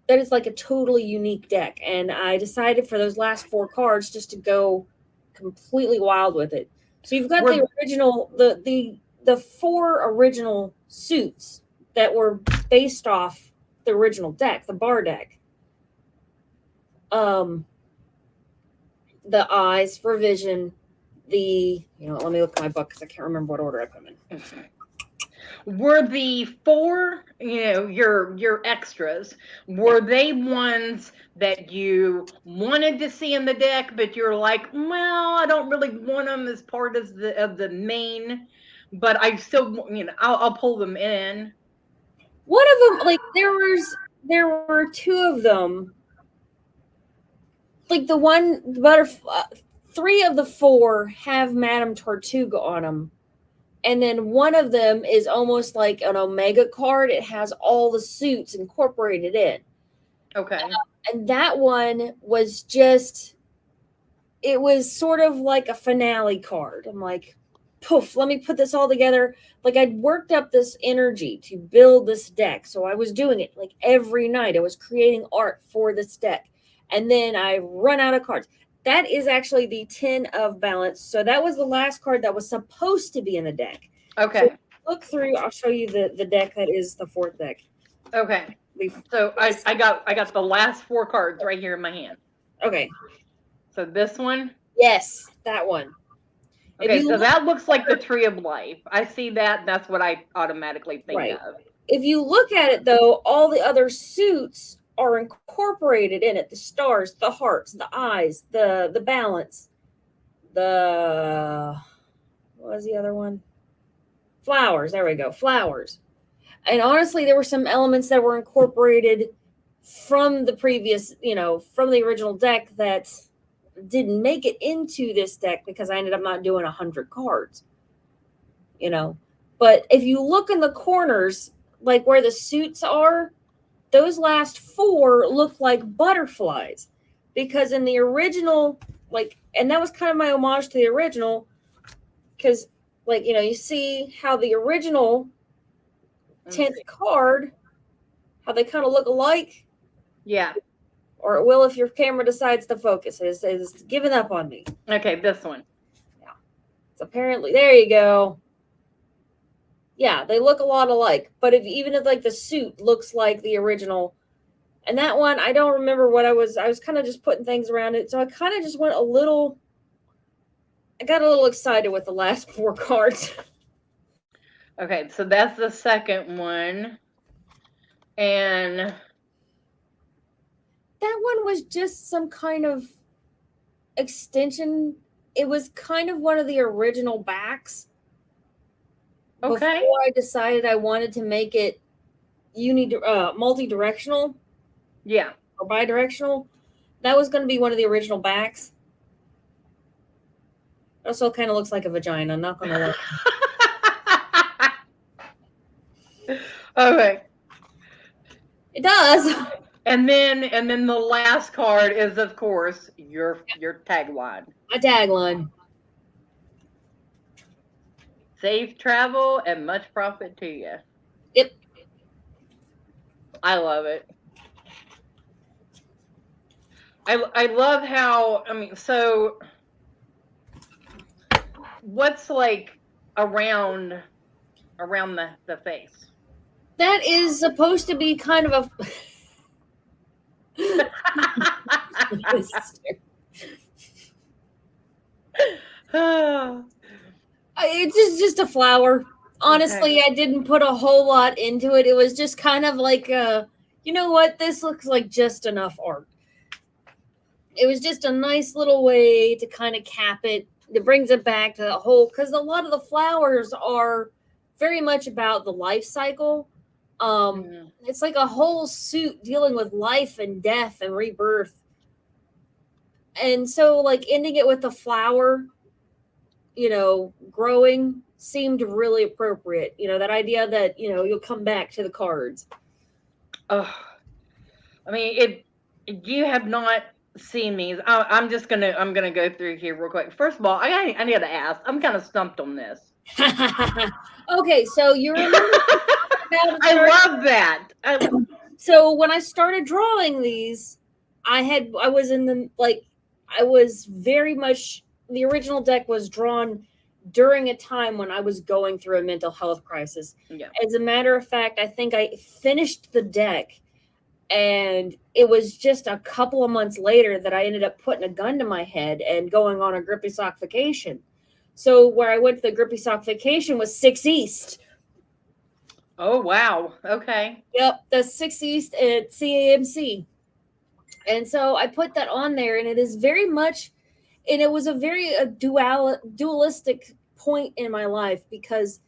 that is like a totally unique deck. And I decided for those last 4 cards just to go completely wild with it. So you've got the original, the 4 original suits that were based off the original deck, the bar deck. The eyes for vision, let me look at my book because I can't remember what order I put them in. Were the 4, your extras, were they ones that you wanted to see in the deck, but you're like, well, I don't really want them as part of the main, but I still, I'll pull them in. One of them, like there were 2 of them. Like the one butterfly, 3 of the 4 have Madame Tortuga on them. And then one of them is almost like an Omega card. It has all the suits incorporated in. Okay. And that one was it was sort of like a finale card. I'm like, poof, let me put this all together. Like, I'd worked up this energy to build this deck. So I was doing it like every night. I was creating art for this deck. And then I run out of cards. That is actually the 10 of balance. So that was the last card that was supposed to be in the deck. Okay. So look through. I'll show you the deck that is the 4th deck. Okay. So I got the last 4 cards right here in my hand. Okay. So this one? Yes, that one. Okay, so that looks like the Tree of Life. I see that. That's what I automatically think of. If you look at it, though, all the other suits are incorporated in it. The stars, the hearts, the eyes, the balance, what was the other one? Flowers. There we go. Flowers. And honestly, there were some elements that were incorporated from the previous, from the original deck that didn't make it into this deck because I ended up not doing 100 cards. But if you look in the corners, like where the suits are, those last 4 look like butterflies, because in the original, and that was kind of my homage to the original, because you see how the original 10th card, how they kind of look alike. Yeah. Or it will if your camera decides to focus. It's giving up on me. Okay, this one. Yeah. It's apparently, there you go. Yeah, they look a lot alike. But even if the suit looks like the original. And that one, I don't remember what I was kind of just putting things around it. So I kind of just went I got a little excited with the last 4 cards. Okay, so that's the second one. And that one was just some kind of extension. It was kind of one of the original backs. Okay. Before I decided I wanted to make it multi-directional. Yeah. Or bi-directional. That was going to be one of the original backs. It also kind of looks like a vagina. I'm not going to lie. Okay. It does. And then the last card is, of course, your tagline. My tagline. Safe travel and much profit to you. Yep. I love it. I love how, so what's around the face? That is supposed to be kind of a it's just a flower. Honestly, okay. I didn't put a whole lot into it. It was just kind of like you know what? This looks like just enough art. It was just a nice little way to kind of cap it. It brings it back to the whole, because a lot of the flowers are very much about the life cycle. It's like a whole suit dealing with life and death and rebirth. And so, like, ending it with the flower, growing seemed really appropriate. That idea that, you'll come back to the cards. Oh, I mean, you have not seen these. I'm gonna go through here real quick. First of all, I need to ask. I'm kind of stumped on this. Okay, so you remember I love that. So when I started drawing these, I was very much, the original deck was drawn during a time when I was going through a mental health crisis. Yeah. As a matter of fact, I think I finished the deck, and it was just a couple of months later that I ended up putting a gun to my head and going on a grippy sock vacation. So where I went to the grippy sock vacation was 6 East. Oh, wow. Okay. Yep, the 6 East at CAMC. And so I put that on there, and it is very much, and it was a very dualistic point in my life, because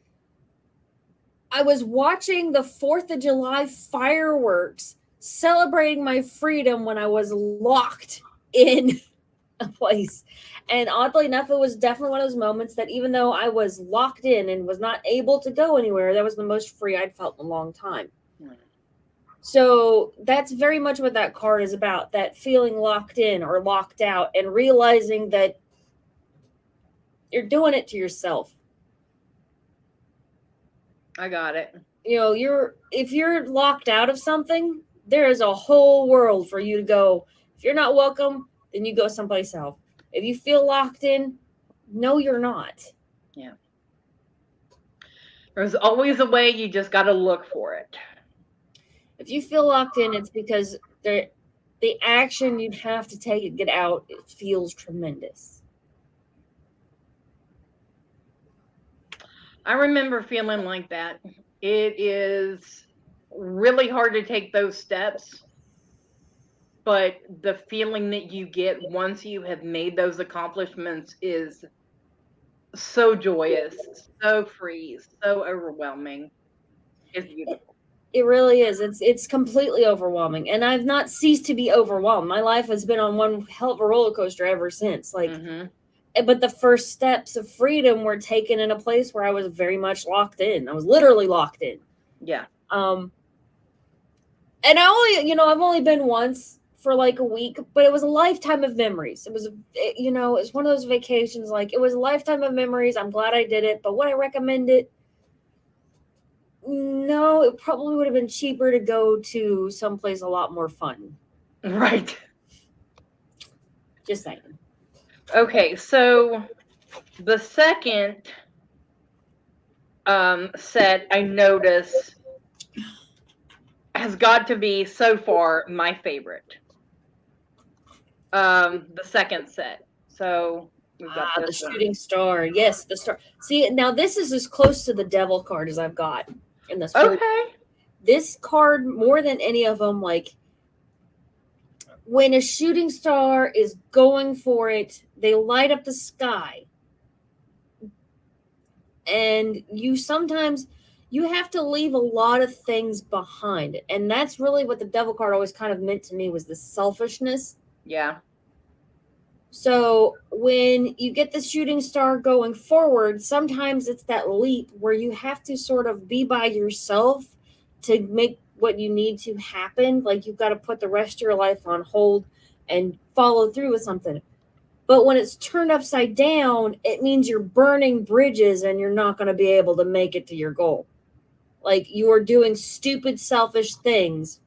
I was watching the 4th of July fireworks, celebrating my freedom when I was locked in a place. And oddly enough, it was definitely one of those moments that, even though I was locked in and was not able to go anywhere, that was the most free I'd felt in a long time. So that's very much what that card is about, that feeling locked in or locked out, and realizing that you're doing it to yourself. I got it. If you're locked out of something, there is a whole world for you to go. If you're not welcome, then you go someplace else. If you feel locked in, no, you're not. Yeah. There's always a way. You just got to look for it. If you feel locked in, it's because the action you'd have to take and get out, it feels tremendous. I remember feeling like that. It is really hard to take those steps, but the feeling that you get once you have made those accomplishments is so joyous, so free, so overwhelming. It's beautiful. It really is. It's completely overwhelming, and I've not ceased to be overwhelmed. My life has been on one hell of a roller coaster ever since. But the first steps of freedom were taken in a place where I was very much locked in. I was literally locked in. Yeah. And I've only been once for like a week, but it was a lifetime of memories. It was one of those vacations. Like, it was a lifetime of memories. I'm glad I did it. But would I recommend it? No, it probably would have been cheaper to go to someplace a lot more fun. Right. Just saying. Okay, so the second set I notice has got to be so far my favorite. The second set. So we've got the shooting star. Yes, the star. See, now this is as close to the devil card as I've got in this. Okay. This card, more than any of them, like, when a shooting star is going for it, they light up the sky. And you have to leave a lot of things behind. And that's really what the devil card always kind of meant to me, was the selfishness. Yeah. So when you get the shooting star going forward, sometimes it's that leap where you have to sort of be by yourself to make what you need to happen. Like, you've got to put the rest of your life on hold and follow through with something. But when it's turned upside down, it means you're burning bridges and you're not going to be able to make it to your goal. Like, you are doing stupid, selfish things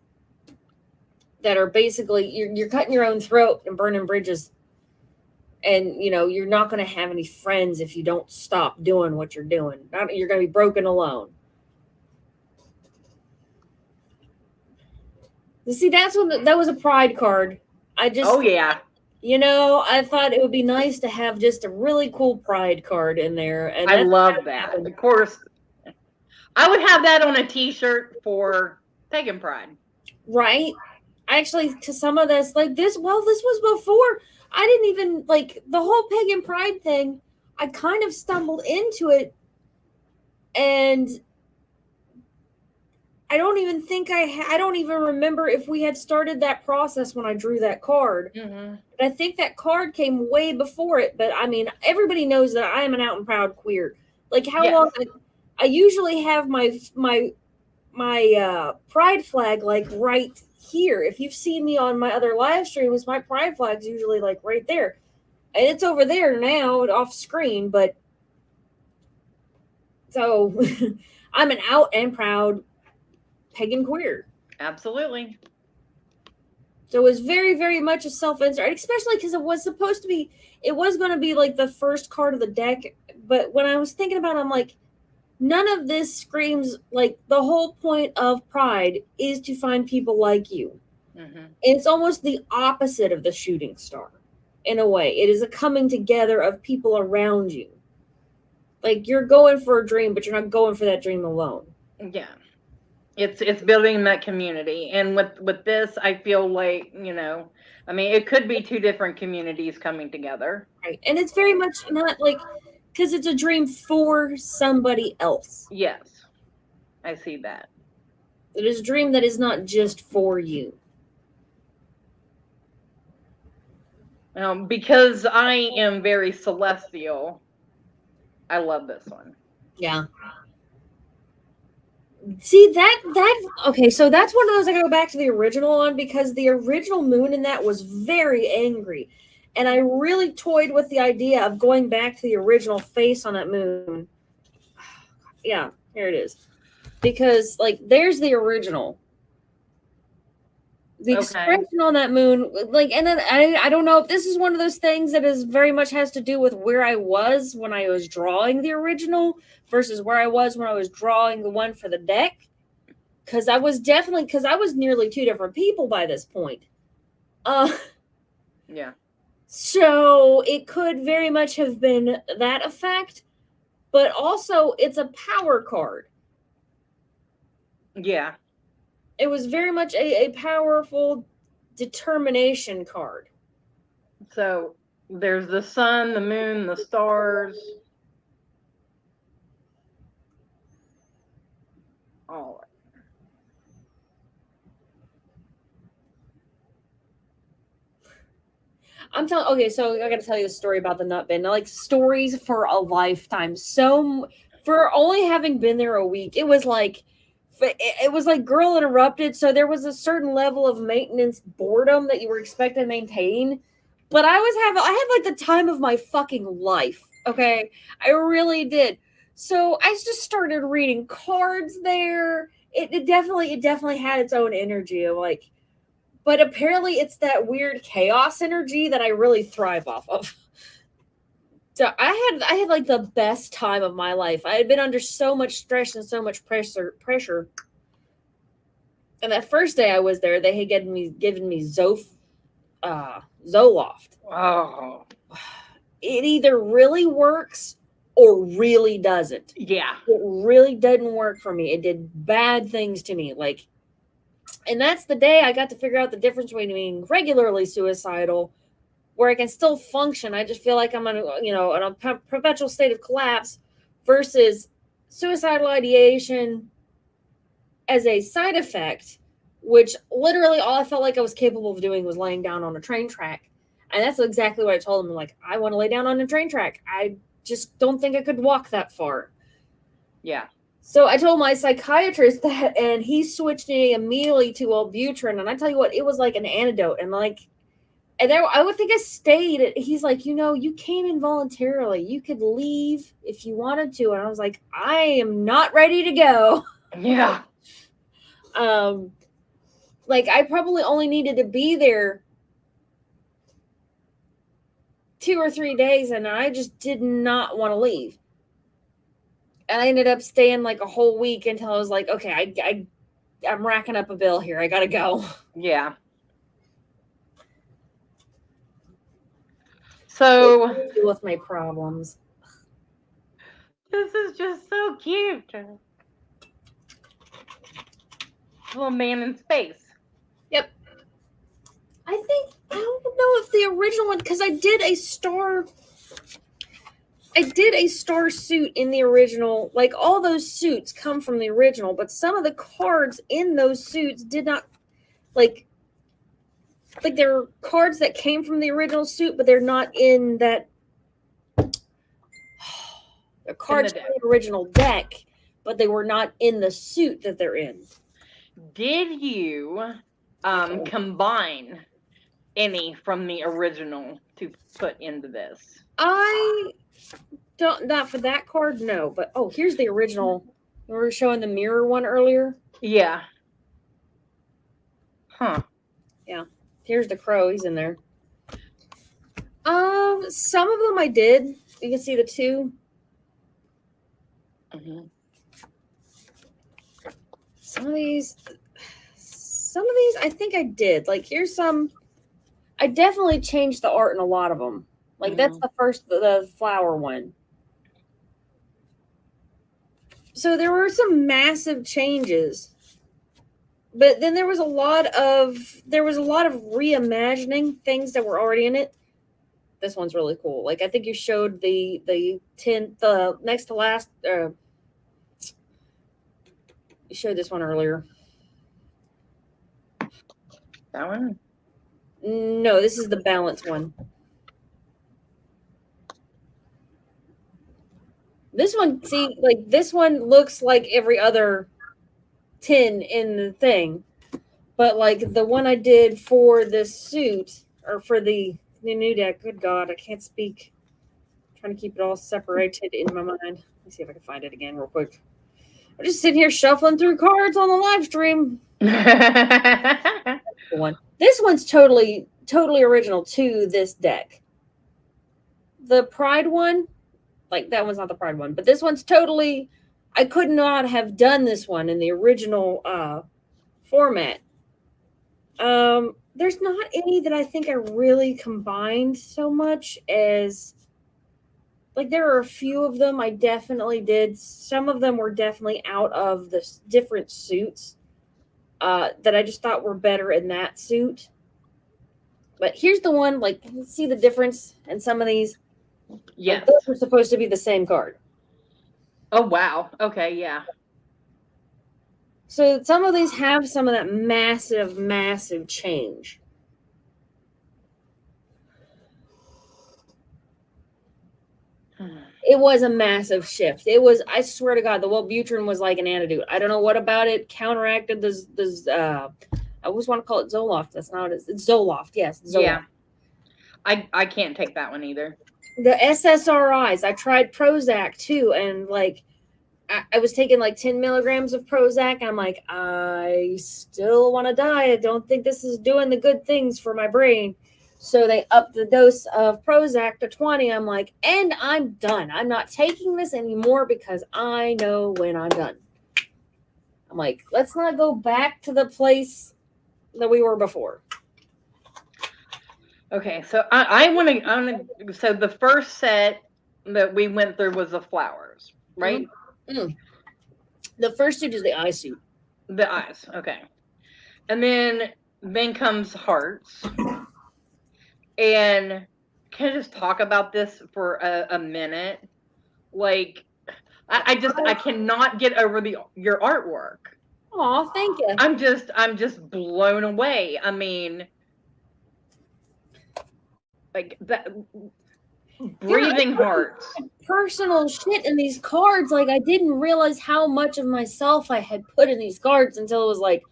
that are basically, you're cutting your own throat and burning bridges. And, you're not going to have any friends if you don't stop doing what you're doing. You're going to be broken alone. See, that was a pride card. Oh, yeah. I thought it would be nice to have just a really cool pride card in there. And I love that. Of course, I would have that on a t-shirt for Pagan Pride. Right? Actually, to some of this, like this was before. I didn't even, like, the whole Pagan Pride thing, I kind of stumbled into it, and I don't even think I don't even remember if we had started that process when I drew that card. Mm-hmm. But I think that card came way before it. But I mean, everybody knows that I am an out and proud queer. Like how Yes. long I usually have my pride flag like right here. If you've seen me on my other live streams, my pride flag's usually like right there. And it's over there now off screen, but so I'm an out and proud pagan queer. Absolutely. So it was very, very much a self-insert, especially because it was supposed to be, it was going to be like the first card of the deck. But when I was thinking about it, I'm like, none of this screams like the whole point of pride is to find people like you. Mm-hmm. And it's almost the opposite of the shooting star in a way. It is a coming together of people around you. Like you're going for a dream, but you're not going for that dream alone. Yeah. It's building that community. And with this, I feel like, you know, I mean, it could be two different communities coming together. Right. And it's very much not like, because it's a dream for somebody else. Yes. I see that. It is a dream that is not just for you. Because I am very celestial, I love this one. Yeah. See, okay, so that's one of those I go back to the original one because the original moon in that was very angry. And I really toyed with the idea of going back to the original face on that moon. Yeah, here it is. Because, like, there's the original. The expression on that moon, like, and then I don't know if this is one of those things that is very much has to do with where I was when I was drawing the original versus where I was when I was drawing the one for the deck. Because I was nearly two different people by this point. Yeah. So it could very much have been that effect, but also it's a power card. Yeah. It was very much a powerful determination card. So there's the sun, the moon, the stars. All right. Okay, so I gotta tell you a story about the nut bin. Like stories for a lifetime. So for only having been there a week, it was like Girl Interrupted. So there was a certain level of maintenance boredom that you were expected to maintain. But I had like the time of my fucking life. Okay, I really did. So I just started reading cards there. It definitely had its own energy of like. But apparently it's that weird chaos energy that I really thrive off of. So I had like the best time of my life. I had been under so much stress and so much pressure. And that first day I was there, they had given me Zoloft. Oh. It either really works or really doesn't. Yeah. It really doesn't work for me. It did bad things to me. Like, and that's the day I got to figure out the difference between being regularly suicidal, where I can still function. I just feel like I'm in a perpetual state of collapse, versus suicidal ideation as a side effect, which literally all I felt like I was capable of doing was laying down on a train track. And that's exactly what I told him. Like, I want to lay down on a train track. I just don't think I could walk that far. Yeah. So I told my psychiatrist that, and he switched me immediately to Wellbutrin. And I tell you what, it was like an antidote. And there, I would think I stayed. He's like, you came in voluntarily. You could leave if you wanted to. And I was like, I am not ready to go. Yeah. Like I probably only needed to be there 2 or 3 days, and I just did not want to leave. And I ended up staying like a whole week until I was like, okay, I'm racking up a bill here. I gotta go. Yeah. So deal with my problems. This is just so cute. Little man in space. Yep. I don't know if the original one, because I did a star. I did a star suit in the original. Like, all those suits come from the original, but some of the cards in those suits did not, like they're cards that came from the original suit, but they're not in that. They're cards from the original deck, but they were not in the suit that they're in. Did you combine any from the original to put into this? I don't, not for that card, no. But oh, here's the original. We were showing the mirror one earlier. Yeah. Huh. Yeah. Here's the crow. He's in there. Some of them I did. You can see the two. Mm-hmm. Some of these I think I did. Like, here's some. I definitely changed the art in a lot of them. Like, that's the first, the flower one. So there were some massive changes, but then there was a lot of reimagining things that were already in it. This one's really cool. Like, I think you showed the next to last. You showed this one earlier. That one? No, this is the balance one. This one, see, like, this one looks like every other tin in the thing, but like the one I did for this suit, or for the new deck, good God, I can't speak. I'm trying to keep it all separated in my mind. Let me see if I can find it again real quick. I'm just sitting here shuffling through cards on the live stream. This one's totally original to this deck. The Pride one, like, that one's not the Pride one, but this one's totally. I could not have done this one in the original format. There's not any that I think I really combined so much as, like, there are a few of them I definitely did. Some of them were definitely out of the different suits that I just thought were better in that suit. But here's the one, like, see the difference in some of these? Yes. Like, those were supposed to be the same card. Oh, wow. Okay, yeah. So some of these have some of that massive, massive change. It was a massive shift. It was, I swear to God, the Wellbutrin was like an antidote. I don't know what about it counteracted this I always want to call it Zoloft. That's not what it is. It's Zoloft. Yes, Zoloft. Yeah. I can't take that one either. The SSRIs, I tried Prozac too, and like I was taking like 10 milligrams of Prozac, and I'm like, I still want to die. I don't think this is doing the good things for my brain. So they upped the dose of Prozac to 20. I'm like, and I'm done. I'm not taking this anymore because I know when I'm done. I'm like, let's not go back to the place that we were before. Okay, so I want to. So the first set that we went through was the flowers, right? Mm-hmm. The first suit is the eye suit. The eyes, okay. And then comes hearts. And can I just talk about this for a minute? Like, I cannot get over your artwork. Oh, thank you. I'm just blown away. I mean, like, that breathing hearts. Personal shit in these cards. Like, I didn't realize how much of myself I had put in these cards until it was like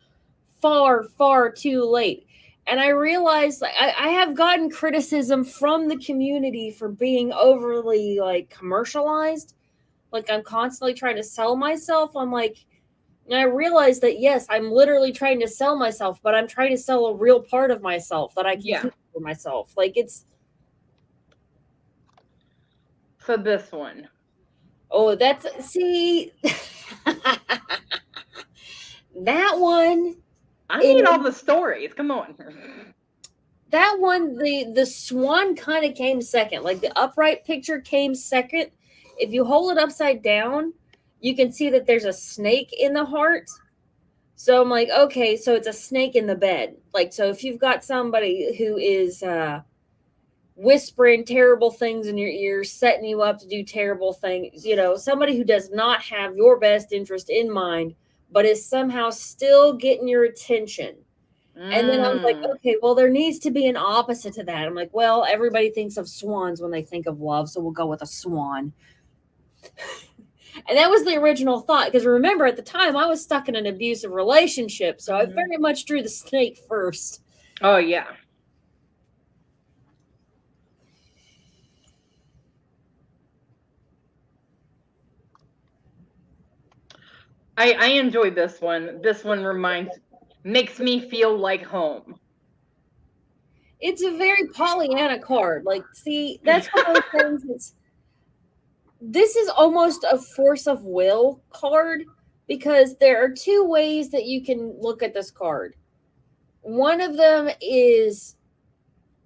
far, far too late. And I realized, like, I have gotten criticism from the community for being overly, like, commercialized. Like, I'm constantly trying to sell myself. I'm like, and I realized that, yes, I'm literally trying to sell myself, but I'm trying to sell a real part of myself that I can keep for myself. Like, it's. So this one. Oh, that's, see, that one. I need all the stories. Come on. That one, the swan kind of came second. Like, the upright picture came second. If you hold it upside down, you can see that there's a snake in the heart. So I'm like, okay, so it's a snake in the bed. Like, so if you've got somebody who is whispering terrible things in your ears, setting you up to do terrible things. You know, somebody who does not have your best interest in mind, but is somehow still getting your attention. And then I was like, okay, well, there needs to be an opposite to that. I'm like, well, everybody thinks of swans when they think of love, so we'll go with a swan. And that was the original thought, because remember, at the time, I was stuck in an abusive relationship, so I very much drew the snake first. Oh, yeah. I enjoyed this one. This one makes me feel like home. It's a very Pollyanna card. Like, see, that's one of those things. This is almost a force of will card, because there are two ways that you can look at this card. One of them is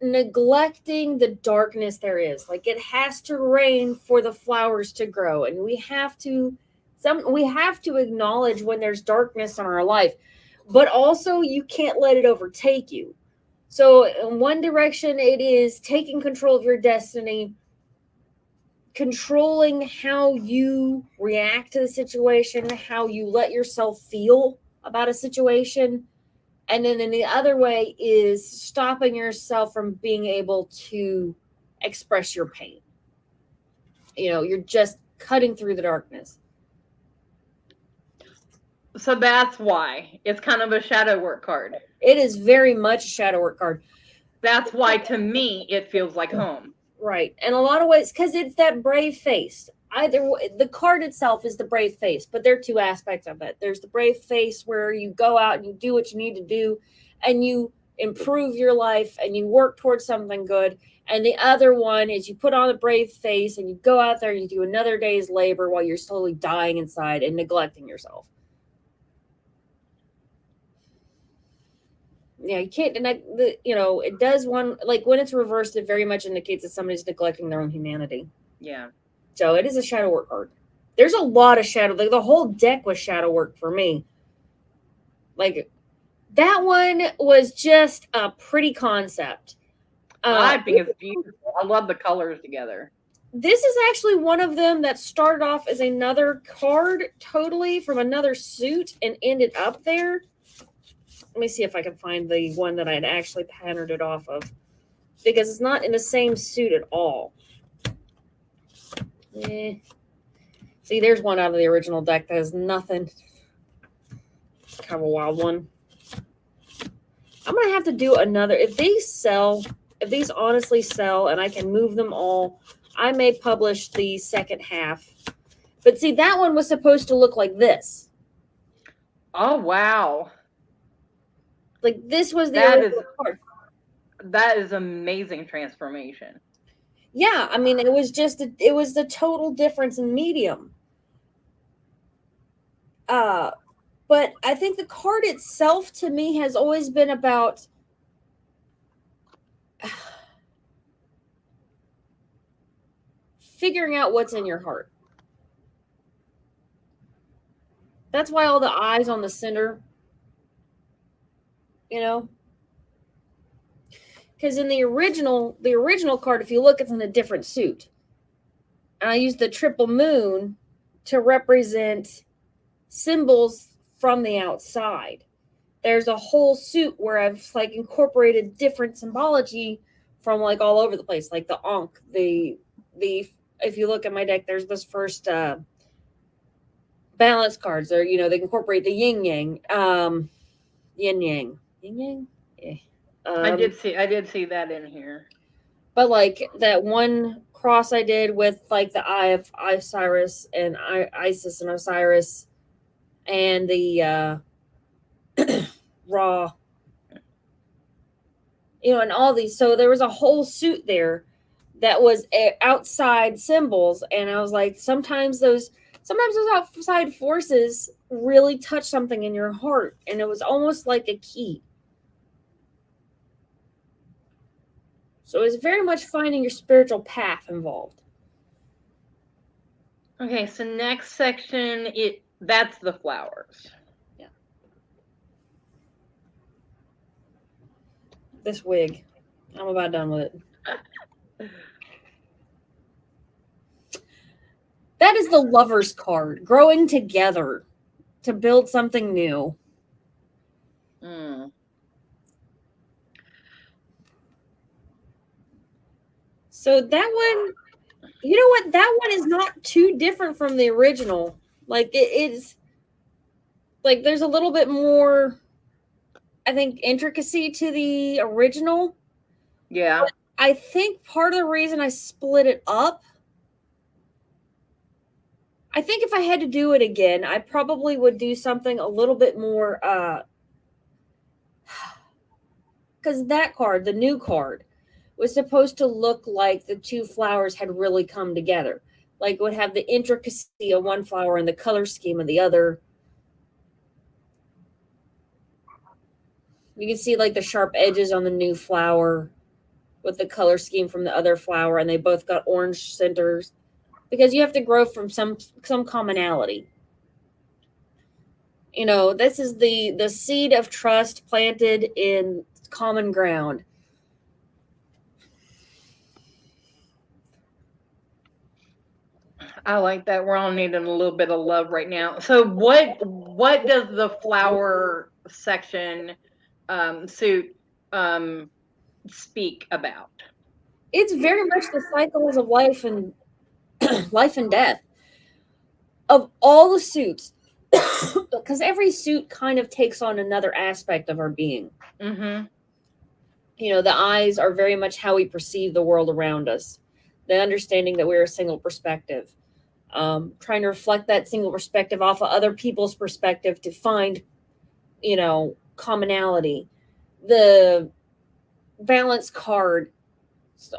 neglecting the darkness there is. Like, it has to rain for the flowers to grow, and we have to acknowledge when there's darkness in our life, but also you can't let it overtake you. So in one direction, it is taking control of your destiny, controlling how you react to the situation, how you let yourself feel about a situation. And then in the other way is stopping yourself from being able to express your pain. You know, you're just cutting through the darkness. So that's why it's kind of a shadow work card. It is very much a shadow work card. That's why, to me, it feels like home. Right. In a lot of ways, because it's that brave face. Either the card itself is the brave face, but there are two aspects of it. There's the brave face where you go out and you do what you need to do and you improve your life and you work towards something good. And the other one is you put on a brave face and you go out there and you do another day's labor while you're slowly dying inside and neglecting yourself. Yeah, you can't deny it does one, like when it's reversed, it very much indicates that somebody's neglecting their own humanity. Yeah. So it is a shadow work card. There's a lot of shadow. Like the whole deck was shadow work for me. Like that one was just a pretty concept. I think it's beautiful. I love the colors together. This is actually one of them that started off as another card totally from another suit and ended up there. Let me see if I can find the one that I had actually patterned it off of, because it's not in the same suit at all. See, there's one out of the original deck that has nothing. Kind of a wild one. I'm going to have to do another. If these honestly sell and I can move them all, I may publish the second half. But see, that one was supposed to look like this. Oh, wow. Like this was the original card. That is amazing transformation. Yeah, I mean, it was the total difference in medium. But I think the card itself to me has always been about figuring out what's in your heart. That's why all the eyes on the center, because in the original card, if you look, it's in a different suit. And I used the triple moon to represent symbols from the outside. There's a whole suit where I've like incorporated different symbology from like all over the place, like the Ankh, the if you look at my deck, there's this first balance cards. Or they incorporate the yin yang, yin yang. Yeah. I did see that in here. But like that one cross I did with like the eye of Osiris and Isis and Osiris, and the Ra, and all these. So there was a whole suit there that was outside symbols, and I was like, sometimes those outside forces really touch something in your heart, and it was almost like a key. So it's very much finding your spiritual path involved. Okay, so next section, that's the flowers. Yeah. This wig, I'm about done with it. That is the Lover's card. Growing together to build something new. Mm. So that one, you know what? That one is not too different from the original. Like it is, like there's a little bit more, I think, intricacy to the original. Yeah. I think part of the reason I split it up, I think if I had to do it again, I probably would do something a little bit more, because that card, the new card, was supposed to look like the two flowers had really come together. Like it would have the intricacy of one flower and the color scheme of the other. You can see like the sharp edges on the new flower with the color scheme from the other flower, and they both got orange centers because you have to grow from some commonality. You know, this is the seed of trust planted in common ground. I like that. We're all needing a little bit of love right now. So what does the flower section suit speak about? It's very much the cycles of life and life and death of all the suits, because every suit kind of takes on another aspect of our being. Mm-hmm. You know, the eyes are very much how we perceive the world around us, the understanding that we're a single perspective, trying to reflect that single perspective off of other people's perspective to find, you know, commonality. The balance card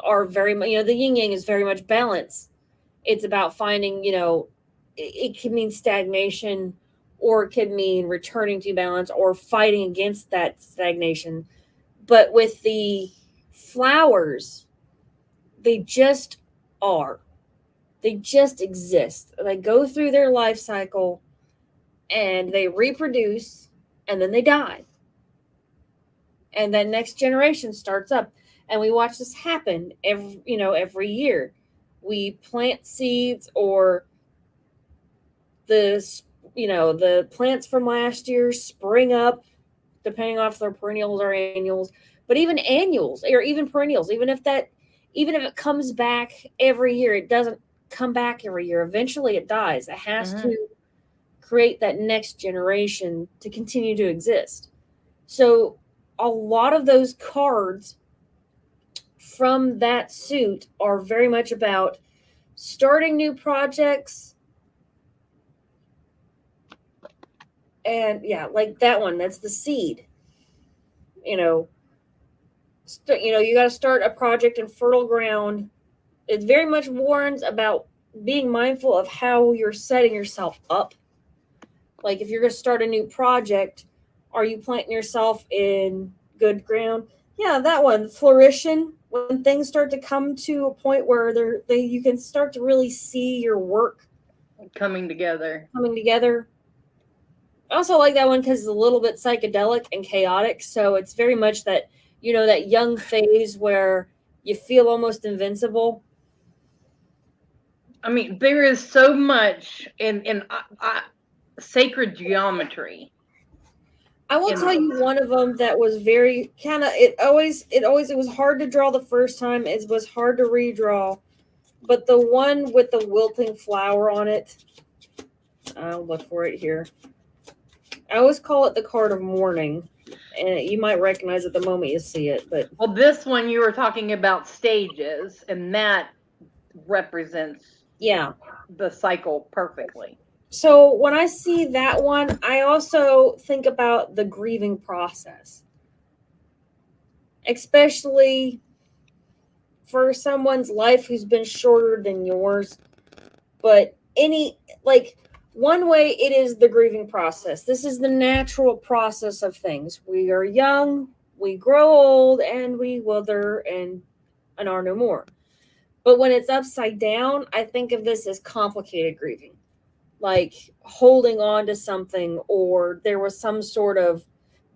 are very much, you know, the yin yang is very much balance. It's about finding, you know, it could mean stagnation, or it could mean returning to balance or fighting against that stagnation. But with the flowers, they just are. They just exist. They go through their life cycle and they reproduce and then they die. And then next generation starts up. And we watch this happen every year. We plant seeds, or the plants from last year spring up, depending on if they're perennials or annuals. But even annuals or even perennials, even if it comes back every year, it doesn't come back every year. Eventually it dies. It has to create that next generation to continue to exist. So a lot of those cards from that suit are very much about starting new projects. And yeah, like that one, that's the seed. You know, you got to start a project in fertile ground. It very much warns about being mindful of how you're setting yourself up. Like if you're going to start a new project, are you planting yourself in good ground? Yeah, that one, flourishing. When things start to come to a point where you can start to really see your work coming together. I also like that one because it's a little bit psychedelic and chaotic. So it's very much that, that young phase where you feel almost invincible. I mean, there is so much in sacred geometry. I will tell you one of them that was very kind of, it was hard to draw the first time. It was hard to redraw. But the one with the wilting flower on it, I'll look for it here. I always call it the card of mourning. And you might recognize it the moment you see it. But well, this one you were talking about stages, and that represents the cycle perfectly. So when I see that one, I also think about the grieving process, especially for someone's life who's been shorter than yours. But one way it is the grieving process. This is the natural process of things. We are young, we grow old, and we wither and are no more. But when it's upside down, I think of this as complicated grieving. Like holding on to something, or there was some sort of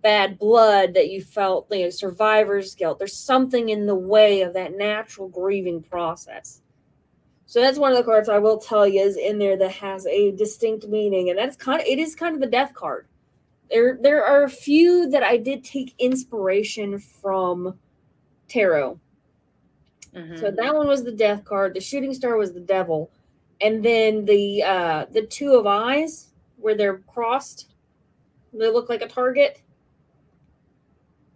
bad blood that you felt, survivor's guilt. There's something in the way of that natural grieving process. So that's one of the cards I will tell you is in there that has a distinct meaning, and it is kind of the death card. There are a few that I did take inspiration from tarot. Mm-hmm. So that one was the death card. The shooting star was the devil, and then the two of eyes where they're crossed, they look like a target.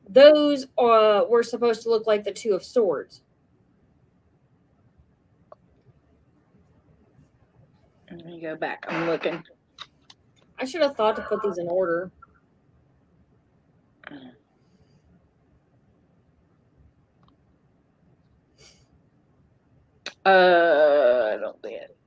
Those were supposed to look like the two of swords. Let me go back. I'm looking. I should have thought to put these in order. I don't see it.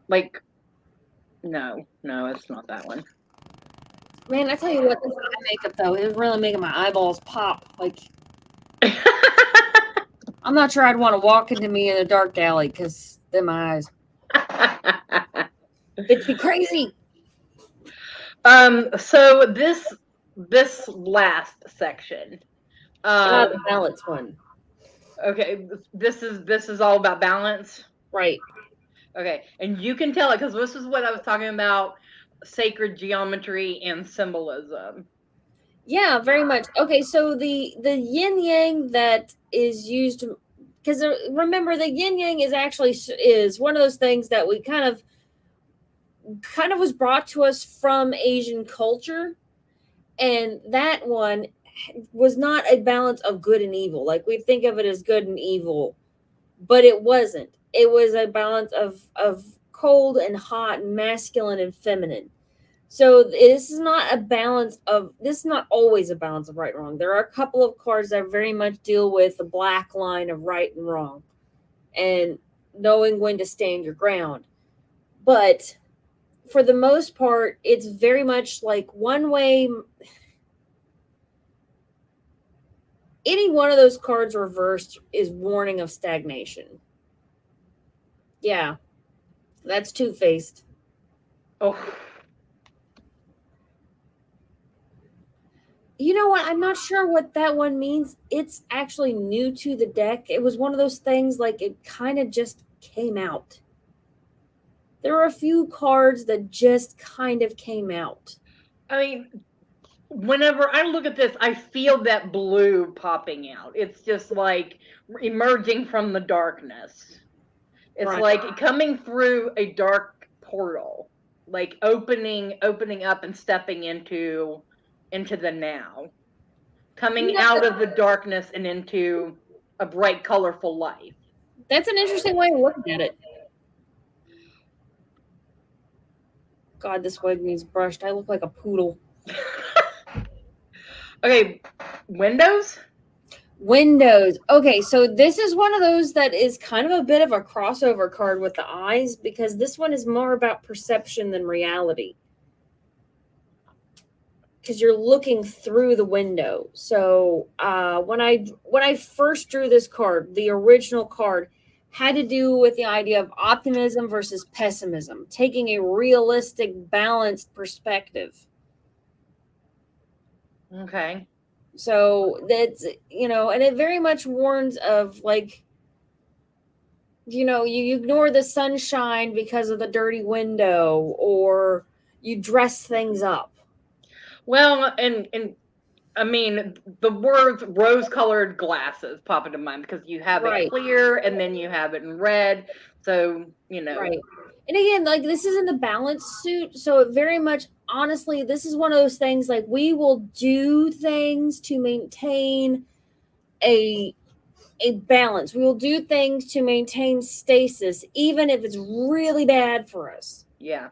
Like, no, it's not that one. Man, I tell you what, this eye makeup though is really making my eyeballs pop. Like, I'm not sure I'd want to walk into me in a dark alley because them eyes. It'd be crazy. So this last section. The balance one. Okay, this is all about balance. Right. Okay, and you can tell it because this is what I was talking about: sacred geometry and symbolism. Yeah, very much. Okay, so the yin yang that is used, because remember the yin yang is one of those things that we kind of was brought to us from Asian culture, and that one was not a balance of good and evil. Like we think of it as good and evil, but it wasn't. It was a balance of cold and hot, and masculine and feminine. So this is not always a balance of right and wrong. There are a couple of cards that very much deal with the black line of right and wrong and knowing when to stand your ground. But for the most part, it's very much like one way. Any one of those cards reversed is warning of stagnation. Yeah, that's two-faced. Oh. You know what? I'm not sure what that one means. It's actually new to the deck. It was one of those things like it kind of just came out. There were a few cards that just kind of came out. I mean, whenever I look at this, I feel that blue popping out. It's just like emerging from the darkness. It's Right. like coming through a dark portal, like opening up and stepping into the now, coming out of the darkness and into a bright, colorful life. That's an interesting way of looking at it. God, this wig needs brushed. I look like a poodle. Okay, Windows? Okay, so this is one of those that is kind of a bit of a crossover card with the eyes, because this one is more about perception than reality. Because you're looking through the window. So when I first drew this card, the original card had to do with the idea of optimism versus pessimism, taking a realistic, balanced perspective. Okay. So that's, and it very much warns of like, you ignore the sunshine because of the dirty window, or you dress things up. Well, and I mean, the words rose-colored glasses pop into mind because you have it clear and then you have it in red. So, Right. And again, like this isn't a balance suit. So it very much, honestly, this is one of those things like we will do things to maintain a balance. We will do things to maintain stasis, even if it's really bad for us. Yeah.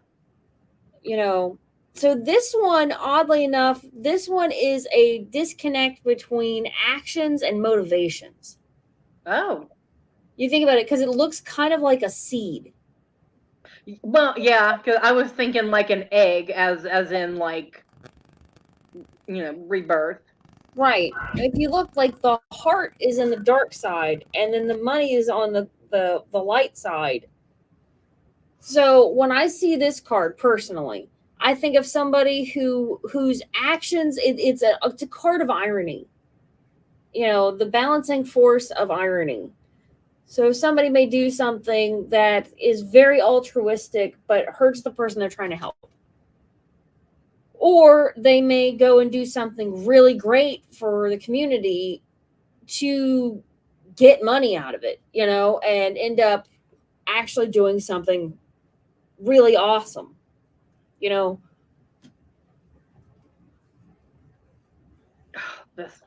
So this one, oddly enough, this one is a disconnect between actions and motivations. Oh. You think about it, because it looks kind of like a seed. Well, yeah, because I was thinking like an egg, as in like, rebirth. Right. If you look, like, the heart is in the dark side, and then the money is on the light side. So when I see this card personally, I think of somebody whose actions, it's a card of irony. The balancing force of irony. So somebody may do something that is very altruistic but hurts the person they're trying to help. Or they may go and do something really great for the community to get money out of it, and end up actually doing something really awesome. This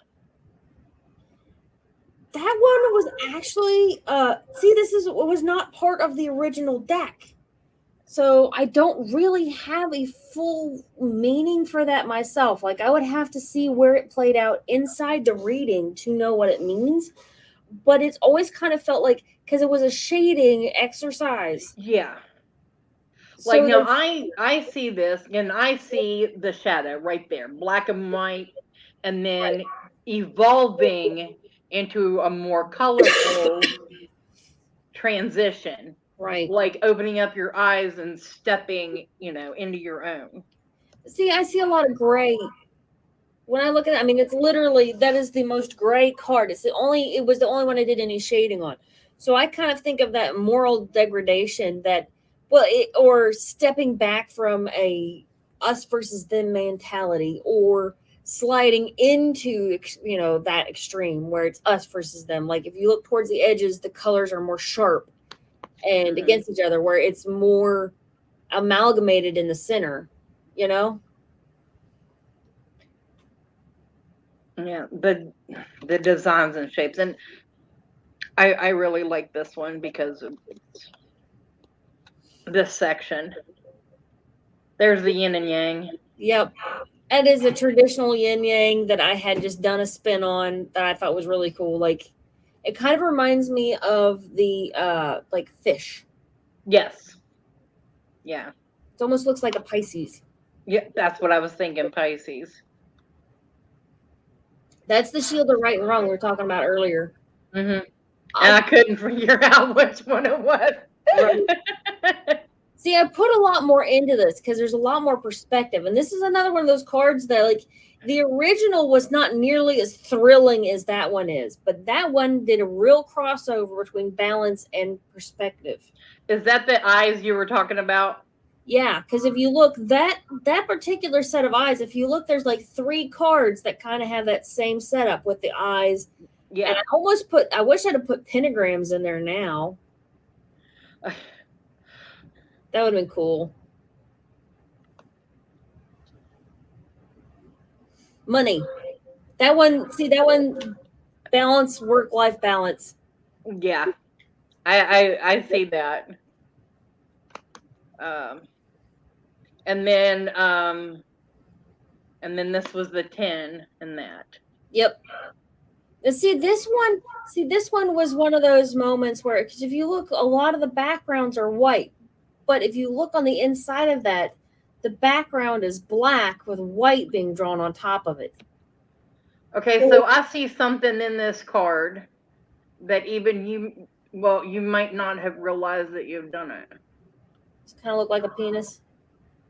That one was actually see, this was not part of the original deck. So I don't really have a full meaning for that myself. Like, I would have to see where it played out inside the reading to know what it means. But it's always kind of felt like, because it was a shading exercise. Yeah. So Like, now I see this and I see the shadow right there, black and white, and then evolving into a more colorful transition. right. Like opening up your eyes and stepping, into your own. See, I see a lot of gray. When I look at it, I mean, it's literally, that is the most gray card. It was the only one I did any shading on. So I kind of think of that moral degradation or stepping back from a us versus them mentality, or sliding into, that extreme where it's us versus them. Like, if you look towards the edges, the colors are more sharp and against each other, where it's more amalgamated in the center, Yeah, the designs and shapes, and I really like this one because of this section. There's the yin and yang. Yep. That is a traditional yin yang that I had just done a spin on that I thought was really cool. Like, it kind of reminds me of the like fish. Yes. Yeah. It almost looks like a Pisces. Yeah, that's what I was thinking, Pisces. That's the shield of right and wrong we were talking about earlier. Mm-hmm. And I couldn't figure out which one it was. Right. See, I put a lot more into this because there's a lot more perspective. And this is another one of those cards that, like, the original was not nearly as thrilling as that one is. But that one did a real crossover between balance and perspective. Is that the eyes you were talking about? Yeah, because if you look, that particular set of eyes, if you look, there's like 3 cards that kind of have that same setup with the eyes. Yeah. And I wish I'd have put pentagrams in there now. That would have been cool. Money. That one, balance, work-life balance. Yeah. I see that. And then this was the 10 in that. Yep. And see, this one was one of those moments where, because if you look, a lot of the backgrounds are white. But if you look on the inside of that, the background is black with white being drawn on top of it. Okay, so I see something in this card that even you might not have realized that you've done it. Does it kind of look like a penis?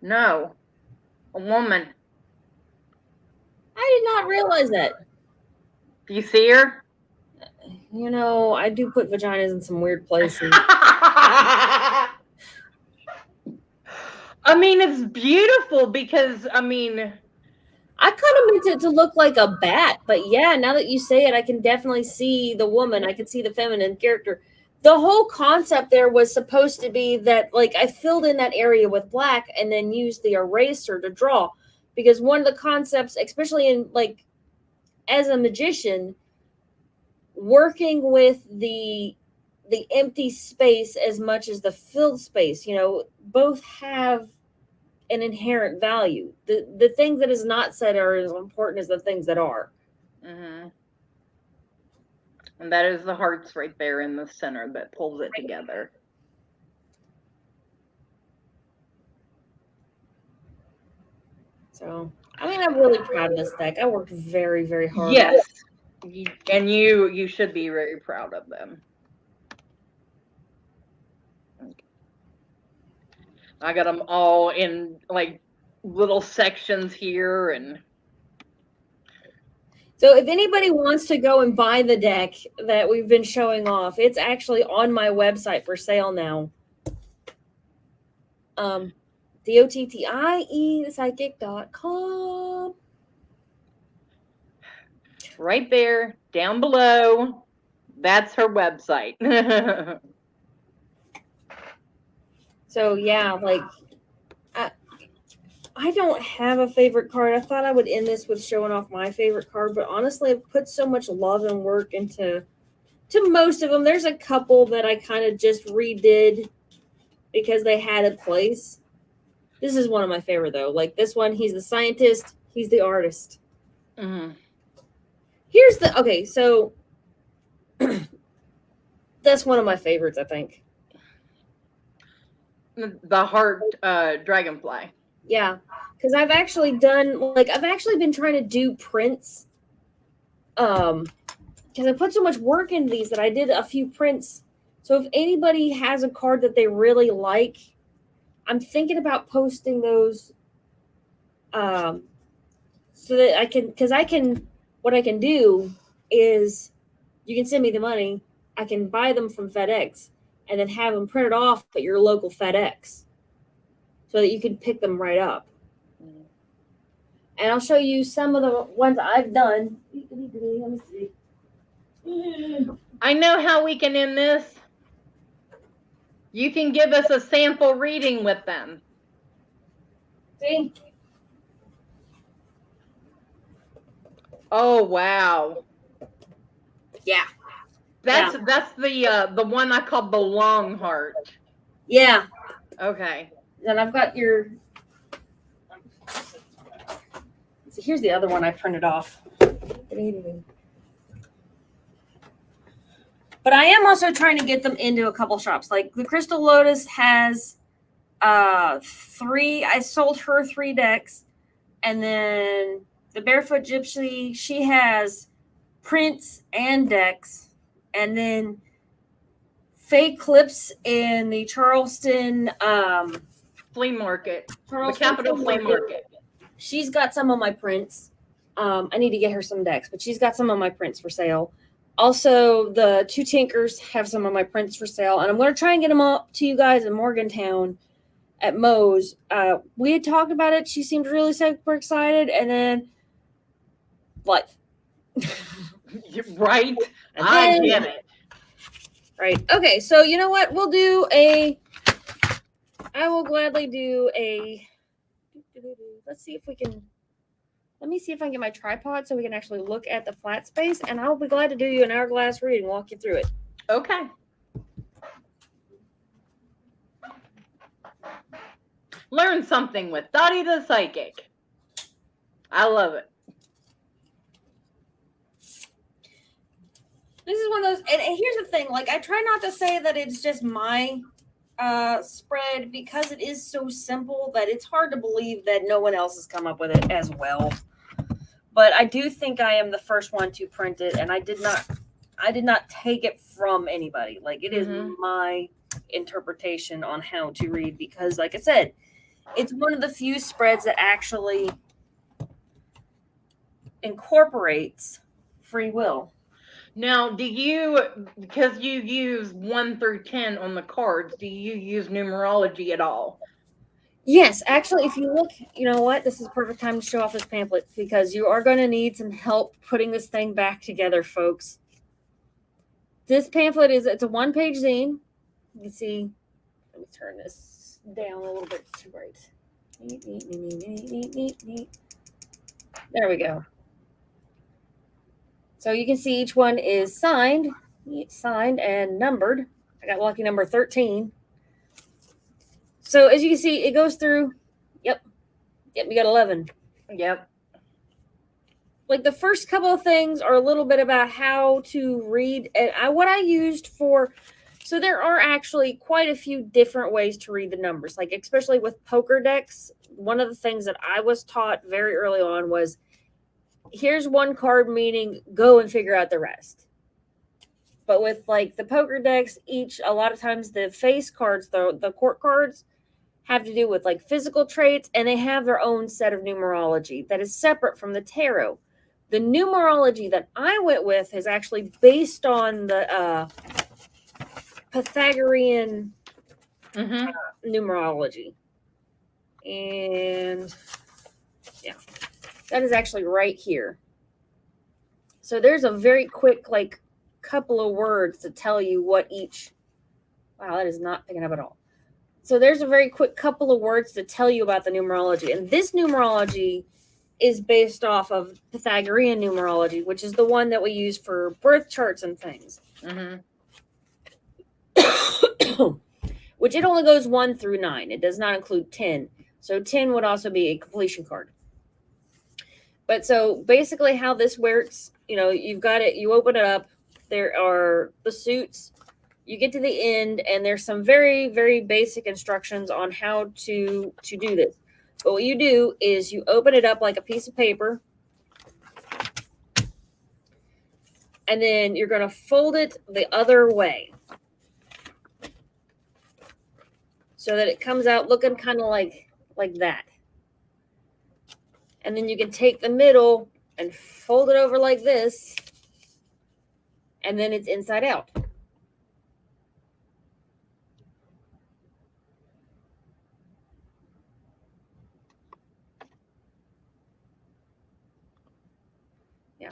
No. A woman. I did not realize that. Do you see her? I do put vaginas in some weird places. I mean, it's beautiful because, I kind of meant it to look like a bat, but yeah, now that you say it, I can definitely see the woman. I can see the feminine character. The whole concept there was supposed to be that, like, I filled in that area with black and then used the eraser to draw, because one of the concepts, especially in, like, as a magician, working with the empty space as much as the filled space, both have an inherent value. The thing that is not said are as important as the things that are. Mm-hmm. And that is the hearts right there in the center that pulls it together. So, I mean, I'm really proud of this deck. I worked very, very hard on Yes. it. And you should be very proud of them. I got them all in like little sections here, and So if anybody wants to go and buy the deck that we've been showing off, it's actually on my website for sale now. Dottie the Psychic.com. right there down below, that's her website. So yeah, like I don't have a favorite card. I thought I would end this with showing off my favorite card, but honestly, I've put so much love and work into most of them. There's a couple that I kind of just redid because they had a place. This is one of my favorite though. Like this one, he's the scientist, he's the artist. Mm-hmm. Here's the okay, so that's one of my favorites, I think. The heart dragonfly. Yeah, because I've actually been trying to do prints. Because I put so much work into these that I did a few prints. So if anybody has a card that they really like, I'm thinking about posting those. So that I can, what I can do is you can send me the money. I can buy them from FedEx and then have them printed off at your local FedEx so that you can pick them right up. And I'll show you some of the ones I've done. Let me see. I know how we can end this. You can give us a sample reading with them. See? Oh wow. Yeah. That's the one I called the long heart. Yeah. Okay. Then I've got your. So here's the other one I printed off. But I am also trying to get them into a couple shops. Like the Crystal Lotus has 3. I sold her 3 decks, and then the Barefoot Gypsy, she has prints and decks, and then Faye Clips in the Charleston flea market. Charleston The Capitol Flea Market. She's got some of my prints. I need to get her some decks, but she's got some of my prints for sale. Also, the 2 Tinkers have some of my prints for sale, and I'm going to try and get them up to you guys in Morgantown at Moe's. We had talked about it. She seemed really super excited, and then life. Right? I get it. Right. Okay, so you know what? I will gladly do a... Let's see if we can... Let me see if I can get my tripod so we can actually look at the flat space, and I'll be glad to do you an hourglass reading, walk you through it. Okay. Learn something with Dottie the Psychic. I love it. This is one of those, and here's the thing, like I try not to say that it's just my spread because it is so simple that it's hard to believe that no one else has come up with it as well. But I do think I am the first one to print it, and I did not take it from anybody. Like it is my interpretation on how to read because, like I said, it's one of the few spreads that actually incorporates free will. Now, do you, because you use 1 through 10 on the cards, do you use numerology at all? Yes, actually, if you look, you know what? This is the perfect time to show off this pamphlet because you are going to need some help putting this thing back together, folks. This pamphlet it's a 1-page zine. You can see, let me turn this down a little bit to right. There we go. So you can see each one is signed and numbered. I got lucky number 13. So as you can see, it goes through. Yep, we got 11. Yep. Like the first couple of things are a little bit about how to read. And what I used for So there are actually quite a few different ways to read the numbers. Like, especially with poker decks, one of the things that I was taught very early on was, here's one card, meaning go and figure out the rest. But with like the poker decks, a lot of times the face cards, the court cards, have to do with like physical traits, and they have their own set of numerology that is separate from the tarot. The numerology that I went with is actually based on the Pythagorean numerology. And yeah, that is actually right here. So there's a very quick, like, couple of words to tell you what each. Wow, that is not picking up at all. So there's a very quick couple of words to tell you about the numerology. And this numerology is based off of Pythagorean numerology, which is the one that we use for birth charts and things. Which it only goes 1 through 9. It does not include 10. So 10 would also be a completion card. But so basically how this works, you've got it, you open it up. There are the suits. You get to the end, and there's some very, very basic instructions on how to do this. But what you do is you open it up like a piece of paper, and then you're going to fold it the other way so that it comes out looking kind of like that. And then you can take the middle and fold it over like this, and then it's inside out. Yeah.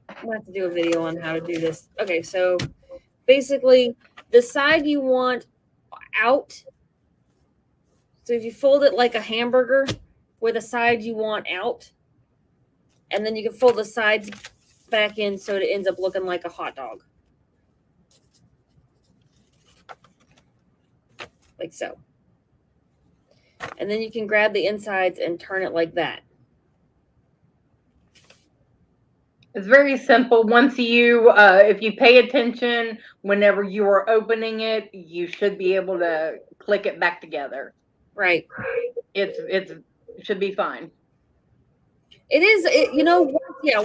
I'm going to have to do a video on how to do this. Okay, so basically the side you want out. So if you fold it like a hamburger with a side you want out, and then you can fold the sides back in so it ends up looking like a hot dog. Like so. And then you can grab the insides and turn it like that. It's very simple. Once if you pay attention, whenever you are opening it, you should be able to click it back together. Right. It should be fine. It is,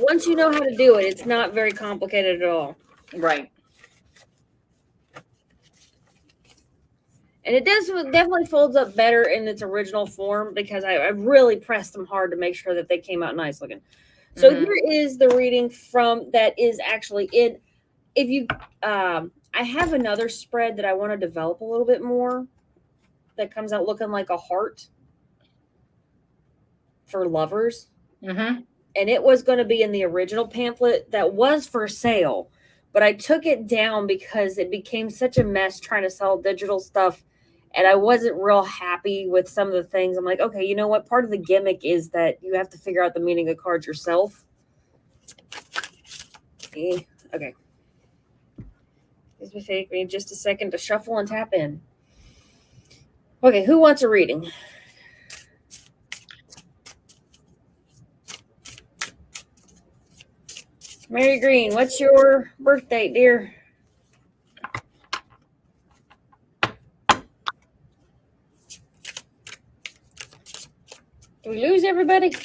once you know how to do it, it's not very complicated at all. Right. And it definitely folds up better in its original form because I really pressed them hard to make sure that they came out nice looking. So here is the reading that is actually in. If you, I have another spread that I want to develop a little bit more that comes out looking like a heart for lovers. And it was going to be in the original pamphlet that was for sale, but I took it down because it became such a mess trying to sell digital stuff. And I wasn't real happy with some of the things. I'm like, okay, you know what? Part of the gimmick is that you have to figure out the meaning of cards yourself. Okay. This will take me just a second to shuffle and tap in. Okay, who wants a reading? Mary Green, what's your birth date, dear? Did we lose everybody?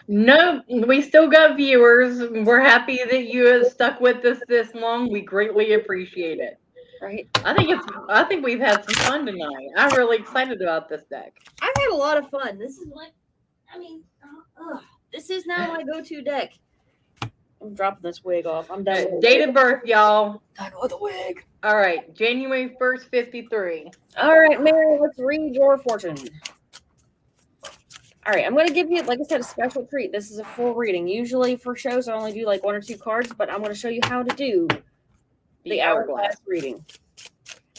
No, we still got viewers. We're happy that you have stuck with us this long. We greatly appreciate it. Right. I think we've had some fun tonight. I'm really excited about this deck. I've had a lot of fun. This is this is now my go-to deck. I'm dropping this wig off. I'm done with Date of birth, y'all. Done with the wig. All right, January 1st, 53. All right, Mary, let's read your fortune. All right, I'm going to give you, like I said, a special treat. This is a full reading. Usually for shows, I only do like 1 or 2 cards, but I'm going to show you how to do the hourglass reading.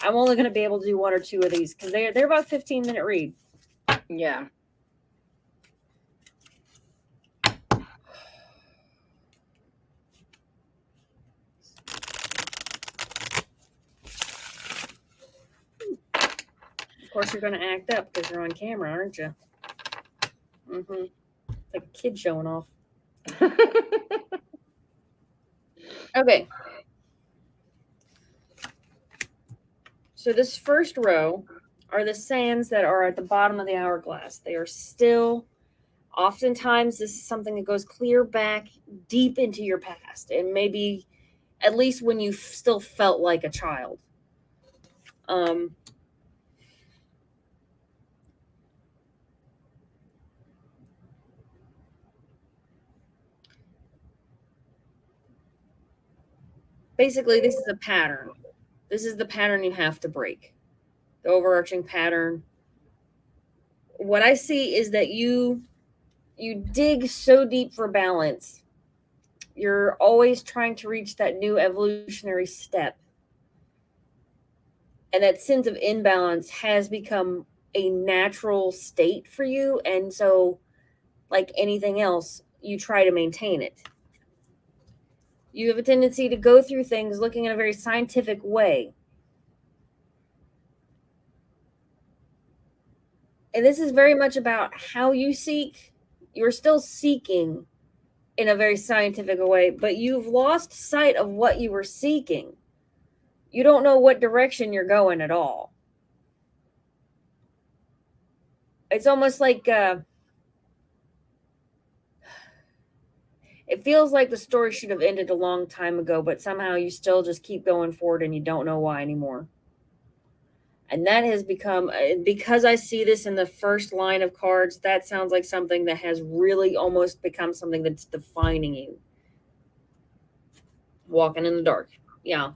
I'm only going to be able to do 1 or 2 of these because they're about 15-minute read. Yeah. Of course, you're going to act up because you're on camera, aren't you? Like a kid showing off. All Okay. So this first row are the sands that are at the bottom of the hourglass. They are still, oftentimes, this is something that goes clear back deep into your past, and maybe at least when you still felt like a child. Basically, this is a pattern. This is the pattern you have to break. The overarching pattern. What I see is that you dig so deep for balance. You're always trying to reach that new evolutionary step. And that sense of imbalance has become a natural state for you. And so, like anything else, you try to maintain it. You have a tendency to go through things looking in a very scientific way. And this is very much about how you seek. You're still seeking in a very scientific way, but you've lost sight of what you were seeking. You don't know what direction you're going at all. It's almost like it feels like the story should have ended a long time ago, but somehow you still just keep going forward and you don't know why anymore. And that has become, because I see this in the first line of cards, that sounds like something that has really almost become something that's defining you. Walking in the dark. Yeah.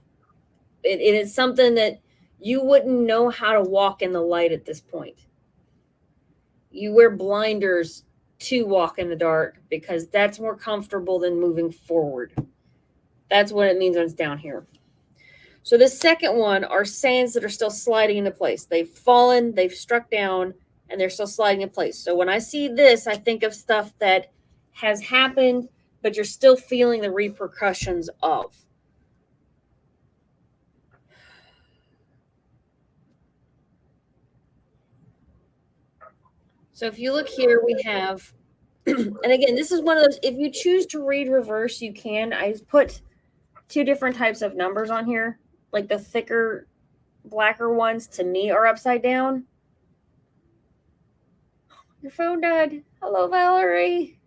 It is something that you wouldn't know how to walk in the light at this point. You wear blinders to walk in the dark because that's more comfortable than moving forward. That's what it means when it's down here. So the second one are sands that are still sliding into place. They've fallen, they've struck down, and they're still sliding in place. So when I see this, I think of stuff that has happened, but you're still feeling the repercussions of. So if you look here, we have, and again, this is one of those, if you choose to read reverse, you can. I put two different types of numbers on here. Like the thicker, blacker ones to me are upside down. Your phone died. Hello, Valerie.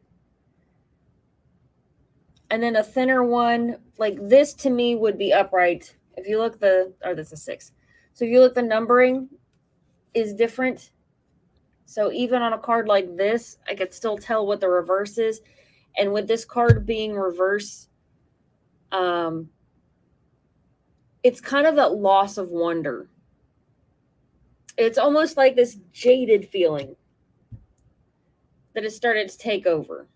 And then a thinner one, like this to me would be upright. If you look that's a 6. So if you look, the numbering is different. So even on a card like this, I could still tell what the reverse is. And with this card being reverse, it's kind of that loss of wonder. It's almost like this jaded feeling that has started to take over.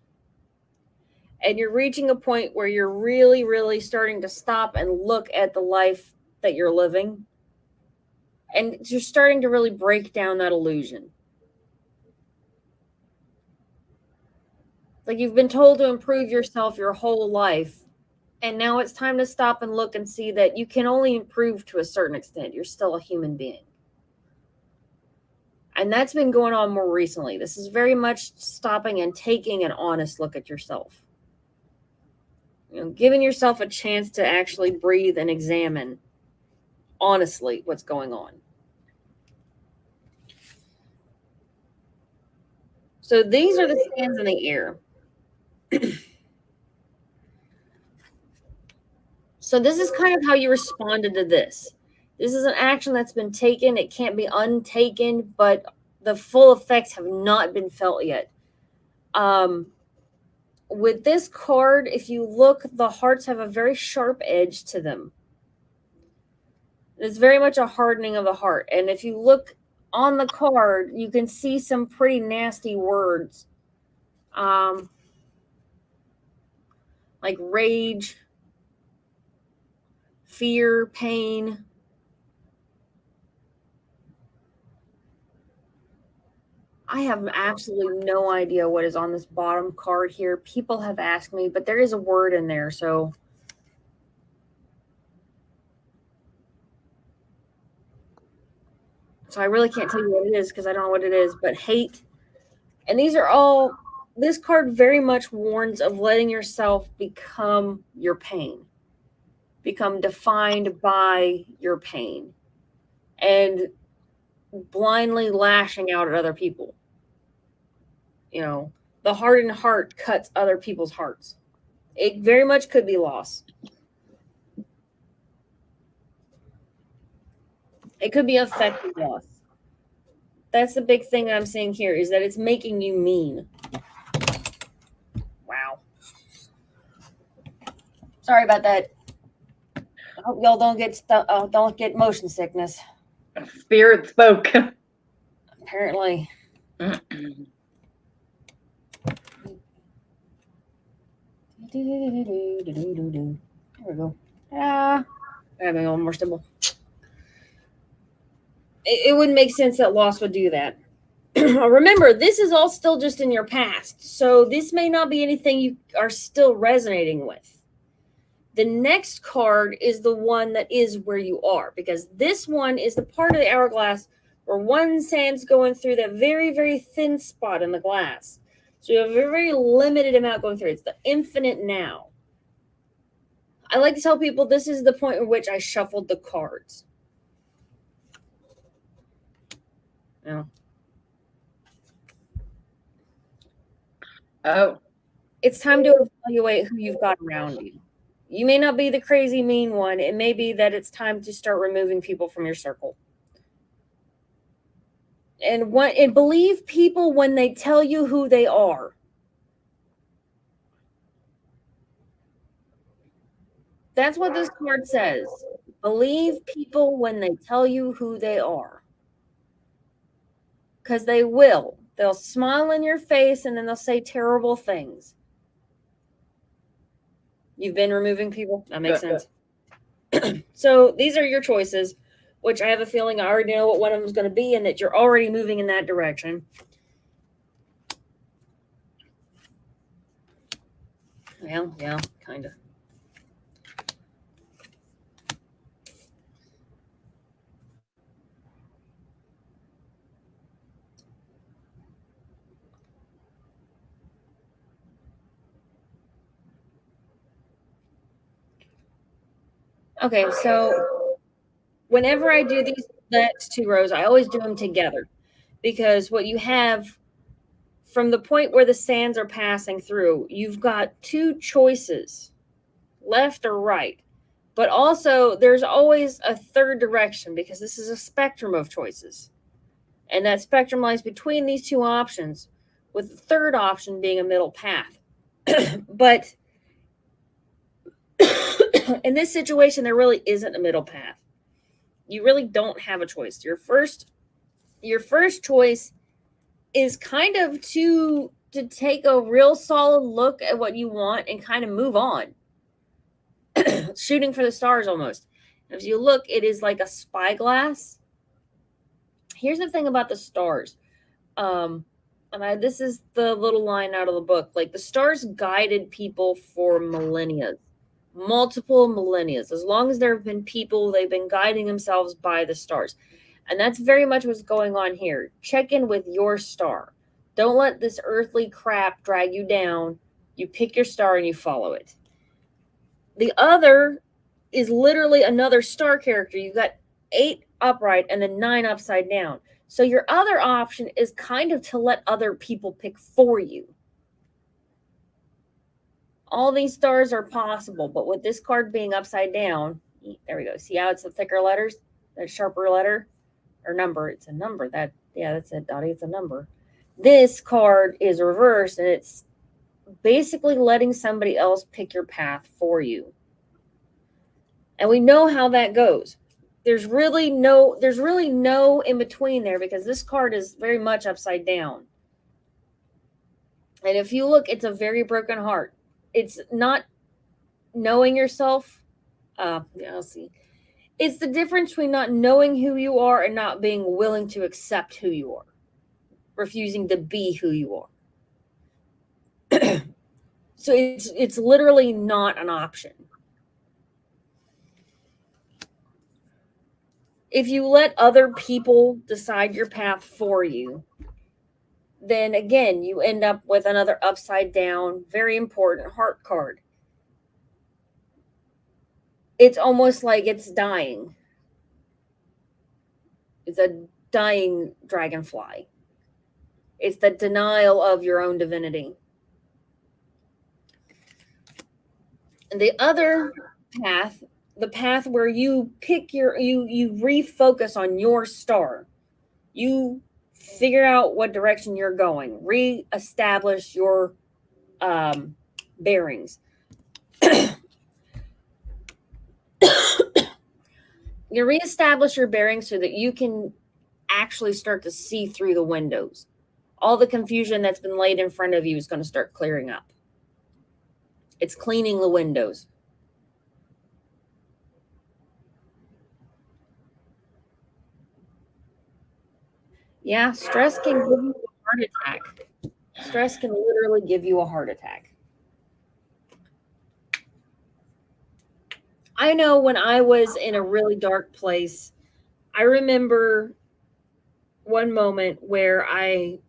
And you're reaching a point where you're really, really starting to stop and look at the life that you're living. And you're starting to really break down that illusion. Like you've been told to improve yourself your whole life. And now it's time to stop and look and see that you can only improve to a certain extent. You're still a human being. And that's been going on more recently. This is very much stopping and taking an honest look at yourself. You know, giving yourself a chance to actually breathe and examine honestly what's going on. So these are the sands in the air. So this is kind of how you responded to this. This is an action that's been taken. It can't be untaken, but the full effects have not been felt yet. With this card, if you look, the hearts have a very sharp edge to them. It's very much a hardening of the heart. And if you look on the card, you can see some pretty nasty words. Like rage, fear, pain. I have absolutely no idea what is on this bottom card here. People have asked me, but there is a word in there, so I really can't tell you what it is because I don't know what it is, but hate. And these are all this card very much warns of letting yourself become your pain, become defined by your pain, and blindly lashing out at other people. You know, the hardened heart cuts other people's hearts. It very much could be loss. It could be affected loss. That's the big thing I'm seeing here, is that it's making you mean. Wow. Sorry about that. I hope y'all don't get motion sickness. Spirit spoke. Apparently. There we go. Having one more symbol. It wouldn't make sense that loss would do that. Remember, this is all still just in your past, so this may not be anything you are still resonating with. The next card is the one that is where you are, because this one is the part of the hourglass where one sand's going through that very, very thin spot in the glass. So you have a very limited amount going through. It's the infinite now. I like to tell people this is the point at which I shuffled the cards. Yeah. Oh. It's time to evaluate who you've got around you. You may not be the crazy mean one. It may be that it's time to start removing people from your circle. And believe people when they tell you who they are. That's what this card says. Believe people when they tell you who they are. Because they will. They'll smile in your face and then they'll say terrible things. You've been removing people? That makes sense. So these are your choices, which I have a feeling I already know what one of them is going to be and that you're already moving in that direction. Well, yeah, kind of. Okay, so whenever I do these next two rows, I always do them together, because what you have from the point where the sands are passing through, you've got two choices, left or right. But also, there's always a third direction, because this is a spectrum of choices. And that spectrum lies between these two options, with the third option being a middle path. But in this situation, there really isn't a middle path. You really don't have a choice. Your first choice is kind of to take a real solid look at what you want and kind of move on. Shooting for the stars almost. If you look, it is like a spyglass. Here's the thing about the stars. This is the little line out of the book. Like, the stars guided people for millennia. Multiple millennia. As long as there have been people, they've been guiding themselves by the stars. And that's very much what's going on here. Check in with your star. Don't let this earthly crap drag you down. You pick your star and you follow it. The other is literally another star character. You've got 8 upright and then 9 upside down. So your other option is kind of to let other people pick for you. All these stars are possible, but with this card being upside down, there we go. See how it's the thicker letters? That sharper letter or number. It's a number. That's it, Dottie. It's a number. This card is reversed, and it's basically letting somebody else pick your path for you. And we know how that goes. There's really no in between there, because this card is very much upside down. And if you look, it's a very broken heart. It's not knowing yourself. I'll see. It's the difference between not knowing who you are and not being willing to accept who you are. Refusing to be who you are. So it's literally not an option. If you let other people decide your path for you, then again, you end up with another upside down, very important heart card. It's almost like it's dying. It's a dying dragonfly. It's the denial of your own divinity. And the other path, the path where you pick you refocus on your star. You figure out what direction you're going. Reestablish your bearings. You reestablish your bearings so that you can actually start to see through the windows. All the confusion that's been laid in front of you is going to start clearing up. It's cleaning the windows. Yeah, stress can give you a heart attack. Stress can literally give you a heart attack. I know when I was in a really dark place, I remember one moment where I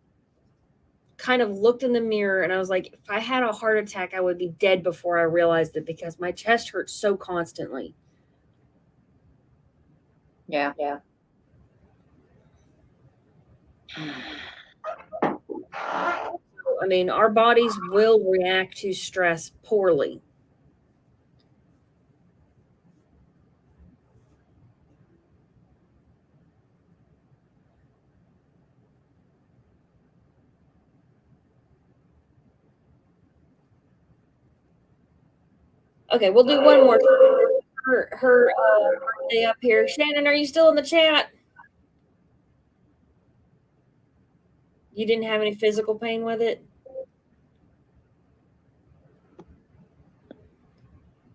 kind of looked in the mirror and I was like, if I had a heart attack, I would be dead before I realized it because my chest hurt so constantly. Yeah. I mean, our bodies will react to stress poorly. Okay, we'll do one more. Her birthday up here. Shannon, are you still in the chat? You didn't have any physical pain with it?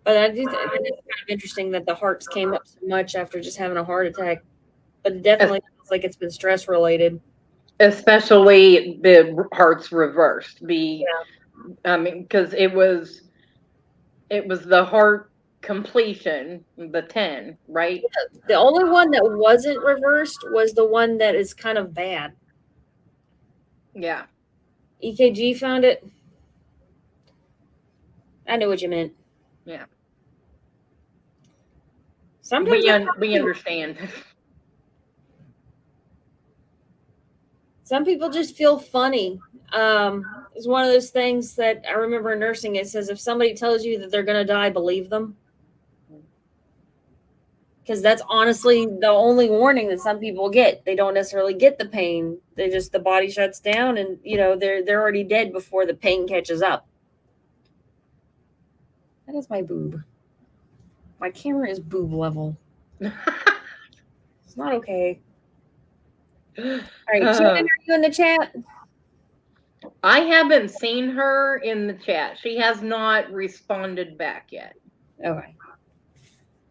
But I do think it's kind of interesting that the hearts came up so much after just having a heart attack. But it definitely feels like it's been stress related. Especially the hearts reversed. I mean, because it was the heart completion, the 10, right? The only one that wasn't reversed was the one that is kind of bad. Yeah. EKG found it. I knew what you meant. Yeah. Sometimes we understand. Some people just feel funny. It's one of those things that I remember in nursing. It says if somebody tells you that they're going to die, believe them. Because that's honestly the only warning that some people get. They don't necessarily get the pain. The body shuts down and, they're already dead before the pain catches up. That is my boob. My camera is boob level. It's not okay. All right, Shannon, are you in the chat? I haven't seen her in the chat. She has not responded back yet.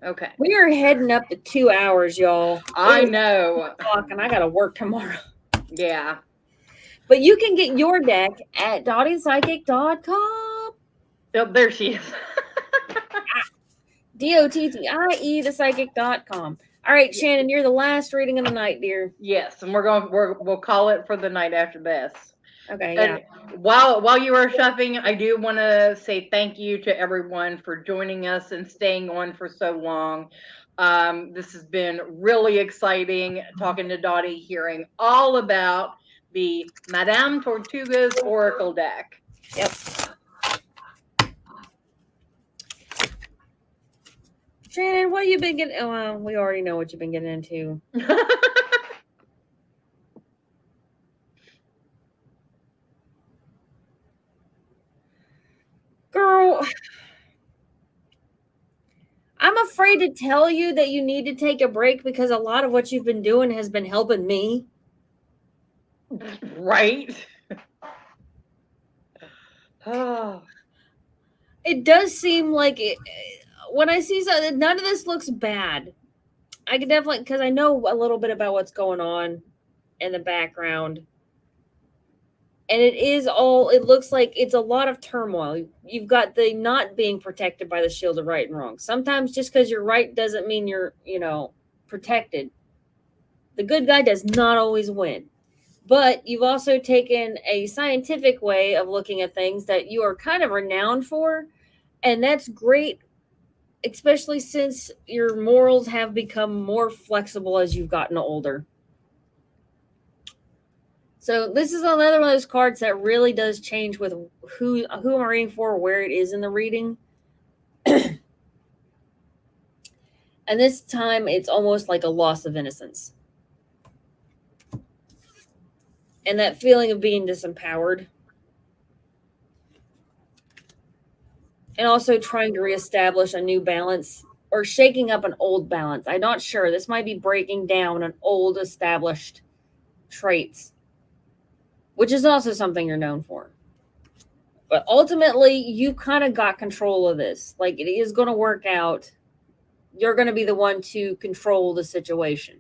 Okay. We are heading up to 2 hours, y'all. I know. And I got to work tomorrow. Yeah. But you can get your deck at DottiePsychic.com. Oh, there she is. DOTTIE thepsychic.com. All right, Shannon, you're the last reading of the night, dear. Yes, and we'll call it for the night after this. Okay, and yeah. While you are shuffling, I do want to say thank you to everyone for joining us and staying on for so long. This has been really exciting talking to Dottie, hearing all about the Madame Tortuga's Oracle deck. Yep. Shannon, what have you been getting? Oh, well, we already know what you've been getting into. Girl, I'm afraid to tell you that you need to take a break because a lot of what you've been doing has been helping me. Right? Oh. It does seem like it. When I see something, none of this looks bad. I can definitely, because I know a little bit about what's going on in the background. And it looks like it's a lot of turmoil. You've got the not being protected by the shield of right and wrong. Sometimes just because you're right doesn't mean you're, protected. The good guy does not always win. But you've also taken a scientific way of looking at things that you are kind of renowned for. And that's great, especially since your morals have become more flexible as you've gotten older. So this is another one of those cards that really does change with who am I reading for, where it is in the reading. And this time it's almost like a loss of innocence. And that feeling of being disempowered. And also trying to reestablish a new balance or shaking up an old balance. I'm not sure. This might be breaking down an old established traits, which is also something you're known for. But ultimately, you kind of got control of this. Like, it is going to work out. You're going to be the one to control the situation.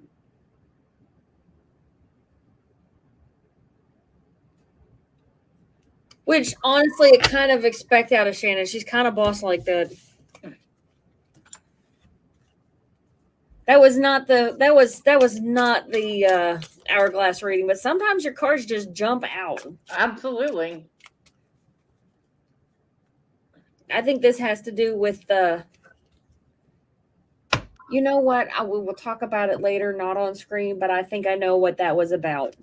Which, honestly, I kind of expect out of Shannon. She's kind of boss like that. That was not the hourglass reading, but sometimes your cards just jump out. Absolutely. I think this has to do with the. You know what? We will talk about it later, not on screen, but I think I know what that was about.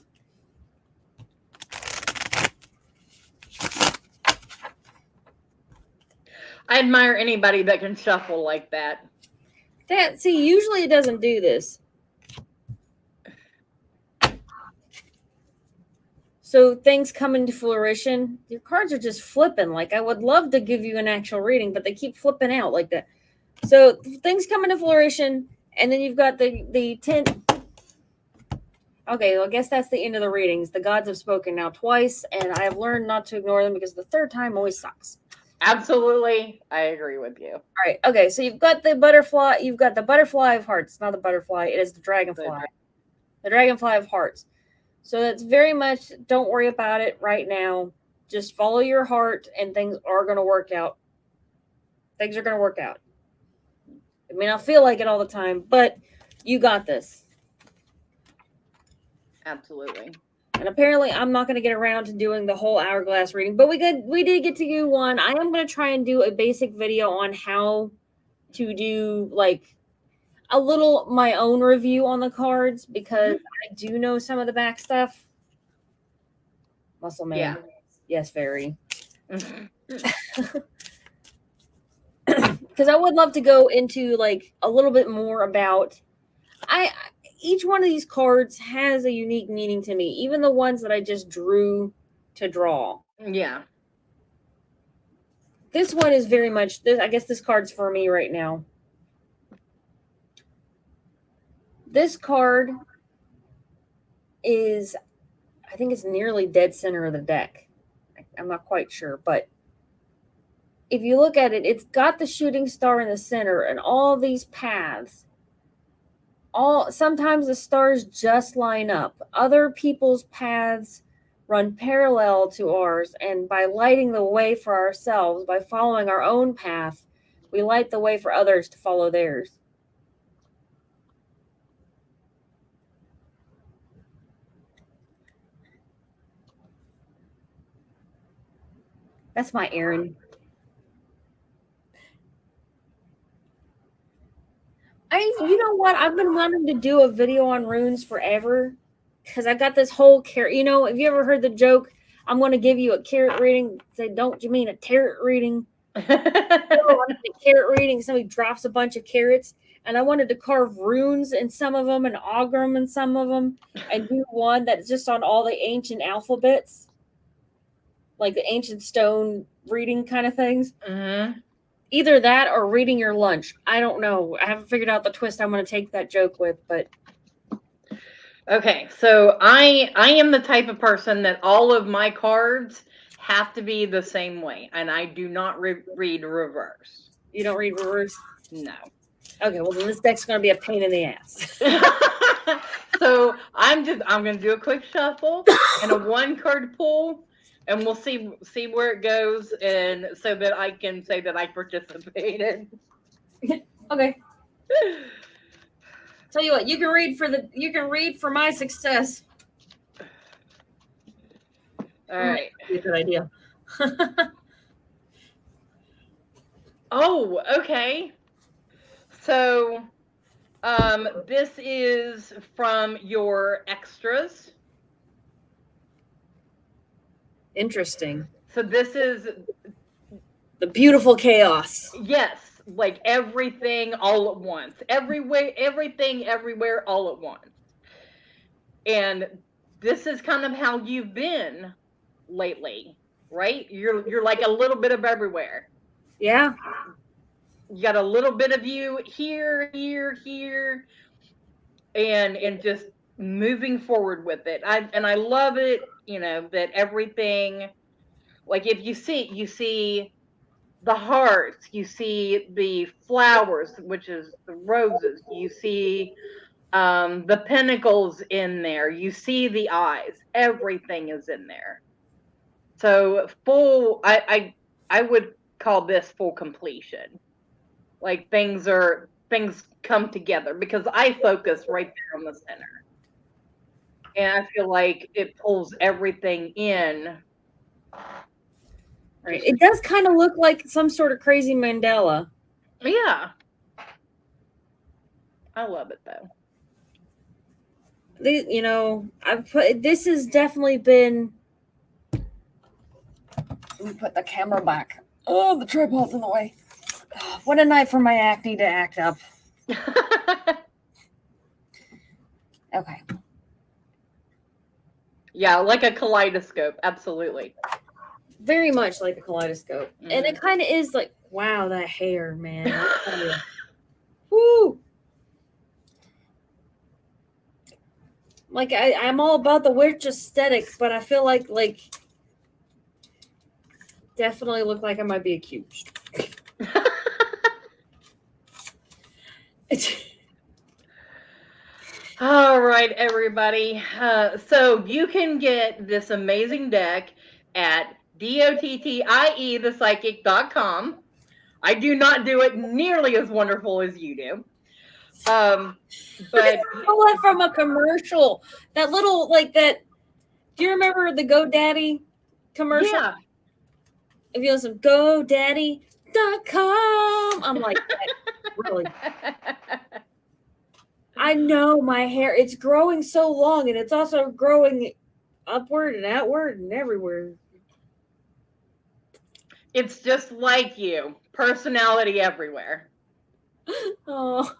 I admire anybody that can shuffle like that. See, usually it doesn't do this. So things come into fruition. Your cards are just flipping. Like, I would love to give you an actual reading, but they keep flipping out like that. So things come into fruition, and then you've got the 10. Okay, well, I guess that's the end of the readings. The gods have spoken now twice, and I have learned not to ignore them because the third time always sucks. Absolutely. I agree with you. All right. Okay, so you've got the butterfly. You've got the butterfly of hearts. Not the butterfly. It is the dragonfly. The dragonfly of hearts. So that's very much, don't worry about it right now. Just follow your heart, and things are going to work out. Things are going to work out. It may not feel like it all the time, but you got this. Absolutely. And apparently I'm not going to get around to doing the whole hourglass reading, but we did get to do one. I am going to try and do a basic video on how to do like a little my own review on the cards because I do know some of the back stuff. Muscle man. Yeah. Yes, very. Because I would love to go into like a little bit more about each one of these cards has a unique meaning to me, even the ones that I just drew to draw. Yeah. This one is very much this. I guess this card's for me right now. This card is, I think it's nearly dead center of the deck. I'm not quite sure, but if you look at it, it's got the shooting star in the center and all these paths. Sometimes the stars just line up. Other people's paths run parallel to ours, and by lighting the way for ourselves, by following our own path, we light the way for others to follow theirs. That's my Aaron. You know what? I've been wanting to do a video on runes forever because I got this whole carrot. You know, have you ever heard the joke? I'm going to give you a carrot reading. Say, don't you mean a tarot reading? A carrot reading. Somebody drops a bunch of carrots, and I wanted to carve runes in some of them and augur them in some of them, and do one that's just on all the ancient alphabets, like the ancient stone reading kind of things. Mm-hmm. Either that or reading your lunch. I don't know. I haven't figured out the twist I'm going to take that joke with, but. Okay, so I am the type of person that all of my cards have to be the same way, and I do not read reverse. You don't read reverse? No. Okay, well then this deck's going to be a pain in the ass. So I'm going to do a quick shuffle and a 1-card pull. And we'll see where it goes, and so that I can say that I participated. Okay. Tell you what, you can read for my success. All right. Be a good idea. Oh, okay. So, this is from your extras. Interesting. So this is, The beautiful chaos. yes, like everything all at once. Everything everywhere all at once. And this is kind of how you've been lately, right? You're like a little bit of everywhere. Yeah. You got a little bit of you here, and just moving forward with it. I love it, that everything, like if you see the hearts, you see the flowers, which is the roses, you see the pinnacles in there, you see the eyes, everything is in there. So full, I would call this full completion. Like things come together because I focus right there on the center. And I feel like it pulls everything in. Right. It does kind of look like some sort of crazy Mandela. Yeah. I love it though. This has definitely been. Let me put the camera back. Oh, the tripod's in the way. What a night for my acne to act up. Okay. Yeah, like a kaleidoscope. Absolutely. Very much like a kaleidoscope. Mm. And it kind of is like, wow, that hair, man. Woo! Like, I'm all about the witch aesthetic, but I feel like definitely look like I might be accused. All right, everybody. So you can get this amazing deck at DOTTIE I do not do it nearly as wonderful as you do. But pull it from a commercial. That little, that. Do you remember the GoDaddy commercial? Yeah. If you listen, GoDaddy.com. I'm like, really? I know my hair, it's growing so long, and it's also growing upward and outward and everywhere. It's just like you. Personality everywhere. Oh.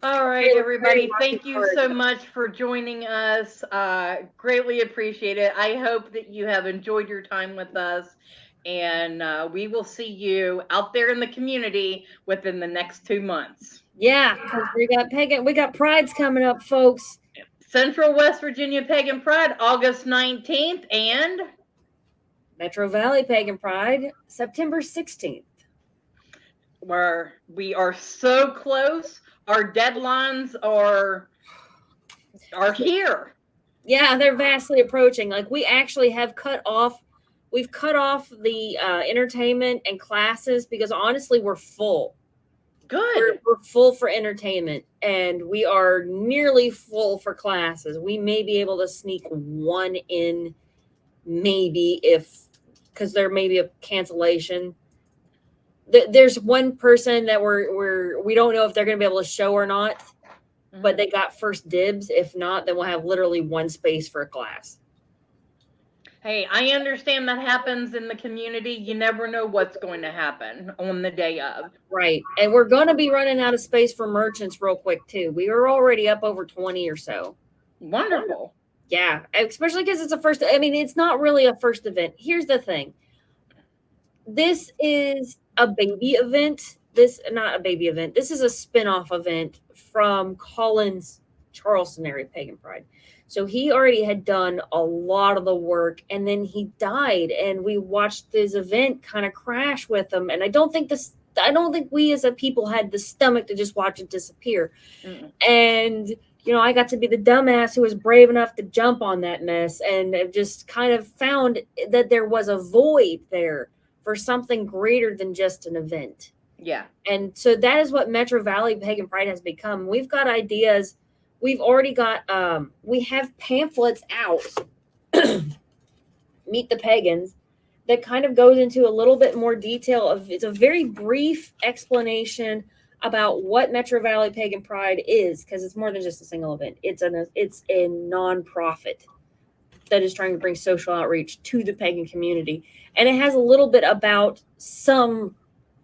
All right, everybody. Thank you so much for joining us. Greatly appreciate it. I hope that you have enjoyed your time with us. And we will see you out there in the community within the next 2 months. Yeah, because we got Pride's coming up, folks. Central West Virginia Pagan Pride, August 19th, and Metro Valley Pagan Pride, September 16th. Where we are so close. Our deadlines are here. Yeah, they're vastly approaching. Like, we actually have we've cut off the entertainment and classes because honestly, we're full. Good. We're full for entertainment, and we are nearly full for classes. We may be able to sneak one in, maybe, because there may be a cancellation. There's one person that we don't know if they're going to be able to show or not, but they got first dibs. If not, then we'll have literally one space for a class. Hey, I understand that happens in the community. You never know what's going to happen on the day of. Right. And we're going to be running out of space for merchants real quick, too. We are already up over 20 or so. Wonderful. Yeah. Especially because it's it's not really a first event. Here's the thing. This is a baby event. Not a baby event. This is a spin-off event from Colin's Charleston area Pagan Pride. So he already had done a lot of the work, and then he died, and we watched this event kind of crash with him. And I don't think we as a people had the stomach to just watch it disappear. Mm-mm. And I got to be the dumbass who was brave enough to jump on that mess, and just kind of found that there was a void there for something greater than just an event. Yeah. And so that is what Metro Valley Pagan Pride has become. We've got ideas. we've already got we have pamphlets out, Meet the Pagans, that kind of goes into a little bit more detail of, it's a very brief explanation about what Metro Valley Pagan Pride is, because it's more than just a single event. It's a nonprofit that is trying to bring social outreach to the pagan community. And it has a little bit about some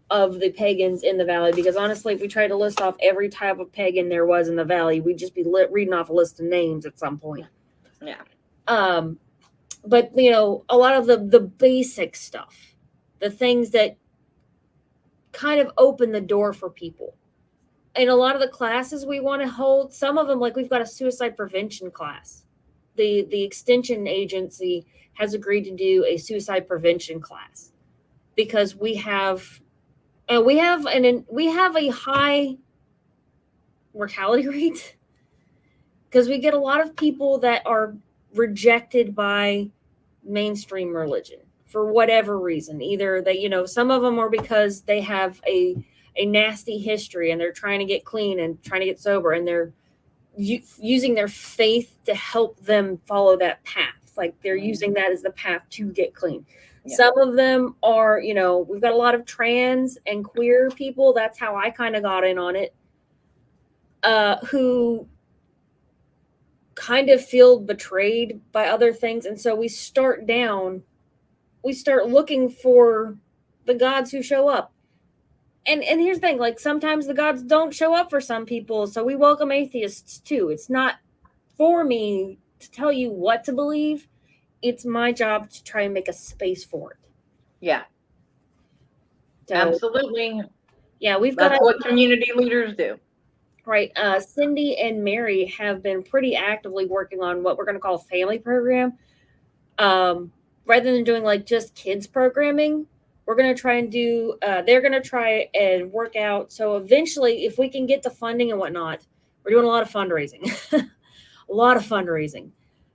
of the pagans in the valley, because honestly, if we tried to list off every type of pagan there was in the valley, we'd just be reading off a list of names at some point. Yeah. But you know, a lot of the basic stuff, the things that kind of open the door for people. And a lot of the classes we want to hold, some of them, like we've got a suicide prevention class. The extension agency has agreed to do a suicide prevention class because we have a high mortality rate, because we get a lot of people that are rejected by mainstream religion for whatever reason. Either they, you know, some of them are because they have a nasty history and they're trying to get clean and trying to get sober, and they're using their faith to help them follow that path. Like they're using that as the path to get clean. Yeah. Some of them are, you know, we've got a lot of trans and queer people. That's how I kind of got in on it. Who kind of feel betrayed by other things. And so we start looking for the gods who show up. And here's the thing, like sometimes the gods don't show up for some people. So we welcome atheists too. It's not for me to tell you what to believe. It's my job to try and make a space for it. Yeah. So, absolutely. Yeah, that's what community leaders do. Right. Cindy and Mary have been pretty actively working on what we're going to call a family program. Rather than doing like just kids programming, we're going to try and do, they're going to try and work out. So eventually, if we can get the funding and whatnot, we're doing a lot of fundraising, a lot of fundraising.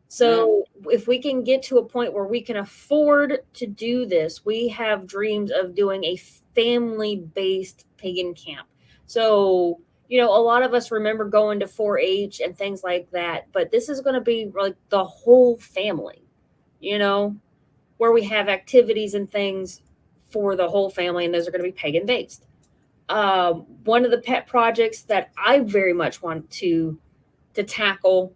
So if we can get to a point where we can afford to do this, we have dreams of doing a family-based pagan camp. So, you know, a lot of us remember going to 4-H and things like that, but this is going to be like the whole family, you know, where we have activities and things for the whole family, and those are going to be pagan based. One of the pet projects that I very much want to tackle,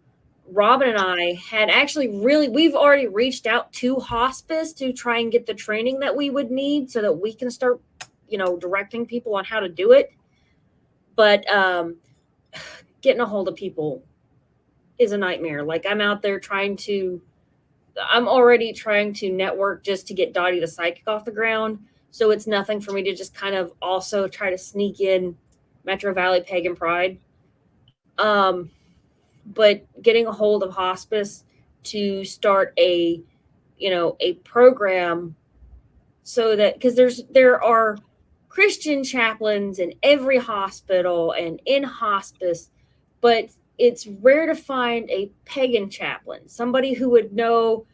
Robin and I had actually we've already reached out to hospice to try and get the training that we would need so that we can start, you know, directing people on how to do it. But getting a hold of people is a nightmare. Like I'm already trying to network just to get Dottie the Psychic off the ground. So it's nothing for me to just kind of also try to sneak in Metro Valley Pagan Pride. But getting a hold of hospice to start a program so that, because there are Christian chaplains in every hospital and in hospice, but it's rare to find a pagan chaplain, somebody who would know,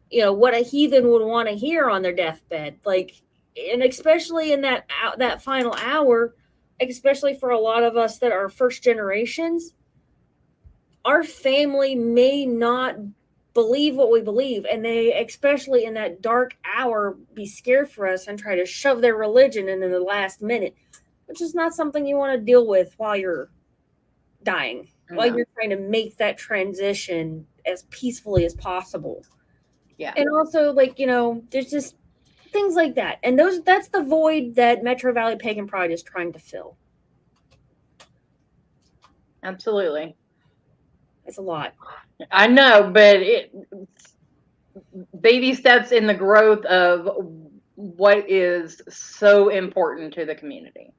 you know, what a heathen would want to hear on their deathbed. Like, and especially in that final hour, especially for a lot of us that are first generations, our family may not believe what we believe, and they, especially in that dark hour, be scared for us and try to shove their religion in the last minute, which is not something you want to deal with while you're dying, while you're trying to make that transition as peacefully as possible. Yeah. And also, like, you know, there's just things like that. And that's the void that Metro Valley Pagan Pride is trying to fill. Absolutely. It's a lot. I know, but baby steps in the growth of what is so important to the community.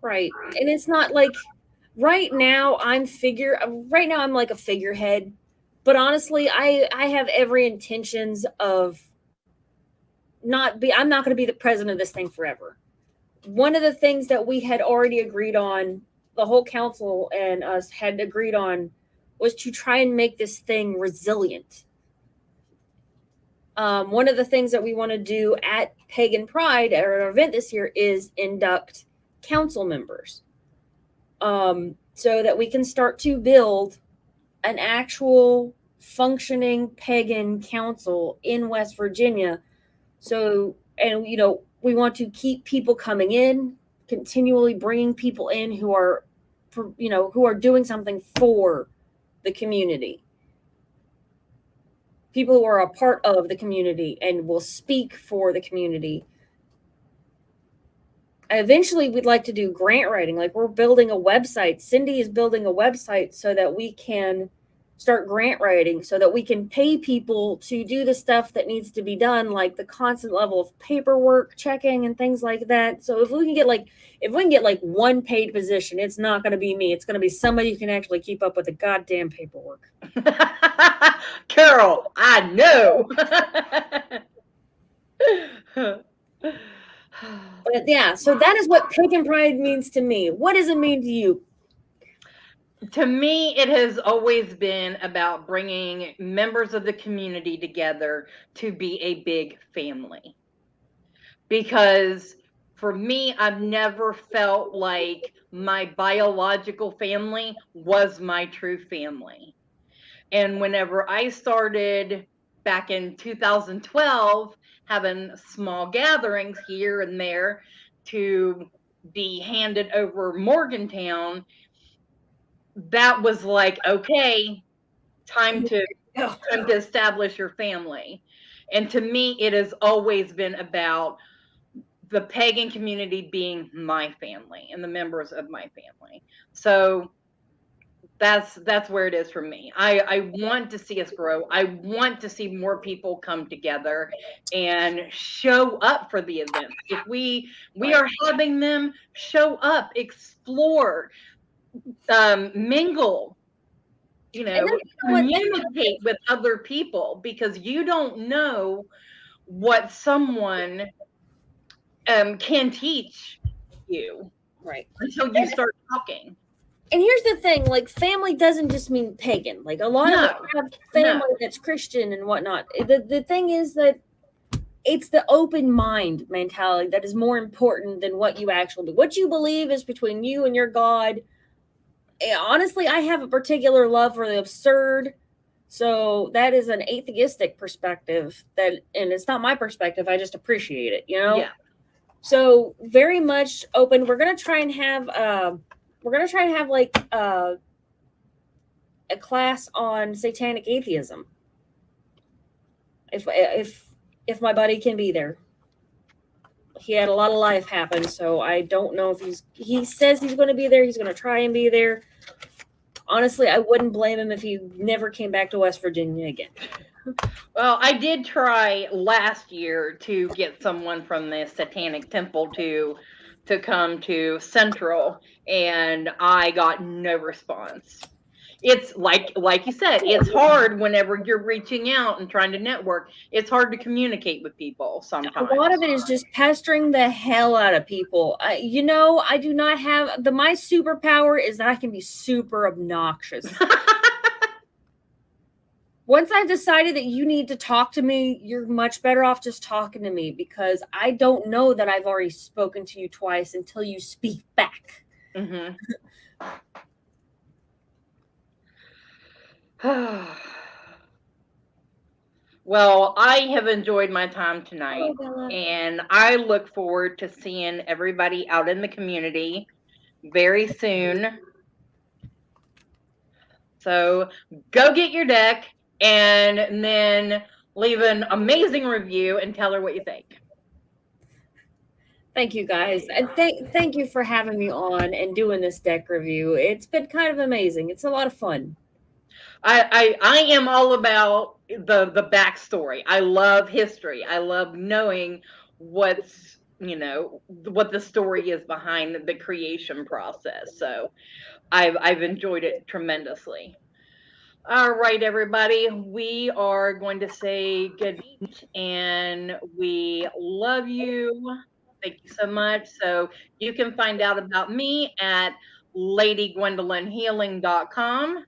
Right. And it's not like right now I'm like a figurehead, but honestly, I have every intentions of I'm not going to be the president of this thing forever. One of the things that we had already agreed on, the whole council and us had agreed on, was to try and make this thing resilient. One of the things that we want to do at Pagan Pride, at our event this year, is induct council members, so that we can start to build an actual functioning pagan council in West Virginia. So, and we want to keep people coming in, continually bringing people in who are, who are doing something for the community. People who are a part of the community and will speak for the community. Eventually, we'd like to do grant writing. Like, we're building a website. Cindy is building a website so that we can start grant writing, so that we can pay people to do the stuff that needs to be done, like the constant level of paperwork checking and things like that. So if we can get like one paid position, it's not going to be me. It's going to be somebody who can actually keep up with the goddamn paperwork. Carol, I know. But yeah, so that is what pagan pride means to me. What does it mean to you? To me, it has always been about bringing members of the community together to be a big family. Because for me, I've never felt like my biological family was my true family. And whenever I started back in 2012 having small gatherings here and there to be handed over Morgantown, that was like, okay, time to establish your family. And to me, it has always been about the pagan community being my family and the members of my family. So that's where it is for me. I want to see us grow. I want to see more people come together and show up for the events. If we are having them, show up, explore, mingle, communicate with other people, because you don't know what someone can teach you until you start talking. And here's the thing, like, family doesn't just mean pagan. Like, a lot of us have family that's Christian and whatnot. The thing is that it's the open mind mentality that is more important than what you actually do. What you believe is between you and your God. Honestly, I have a particular love for the absurd. So that is an atheistic perspective, and it's not my perspective. I just appreciate it, Yeah. So very much open. We're gonna try and have like a class on satanic atheism. If my buddy can be there. He had a lot of life happen, so I don't know if he says he's going to be there. He's going to try and be there. Honestly, I wouldn't blame him if he never came back to West Virginia again. Well, I did try last year to get someone from the Satanic Temple to come to Central, and I got no response. It's like you said, it's hard whenever you're reaching out and trying to network. It's hard to communicate with people sometimes. A lot of it is just pestering the hell out of people. I do not have my superpower is that I can be super obnoxious. Once I've decided that you need to talk to me, you're much better off just talking to me, because I don't know that I've already spoken to you twice until you speak back. Mm-hmm. Well, I have enjoyed my time tonight, and I look forward to seeing everybody out in the community very soon. So go get your deck and then leave an amazing review and tell her what you think. Thank you, guys. And thank you for having me on and doing this deck review. It's been kind of amazing. It's a lot of fun. I am all about the backstory. I love history. I love knowing what the story is behind the creation process. So I've enjoyed it tremendously. All right, everybody. We are going to say good night, and we love you. Thank you so much. So you can find out about me at ladygwendolynhealing.com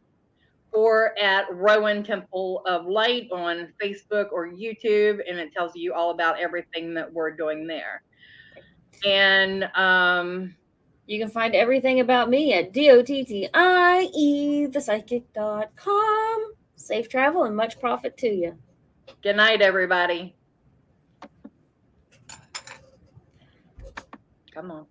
or at Rowan Temple of Light on Facebook or YouTube, and it tells you all about everything that we're doing there. And You can find everything about me at DOTTIE thepsychic.com. Safe travel and much profit to you. Good night, everybody. Come on.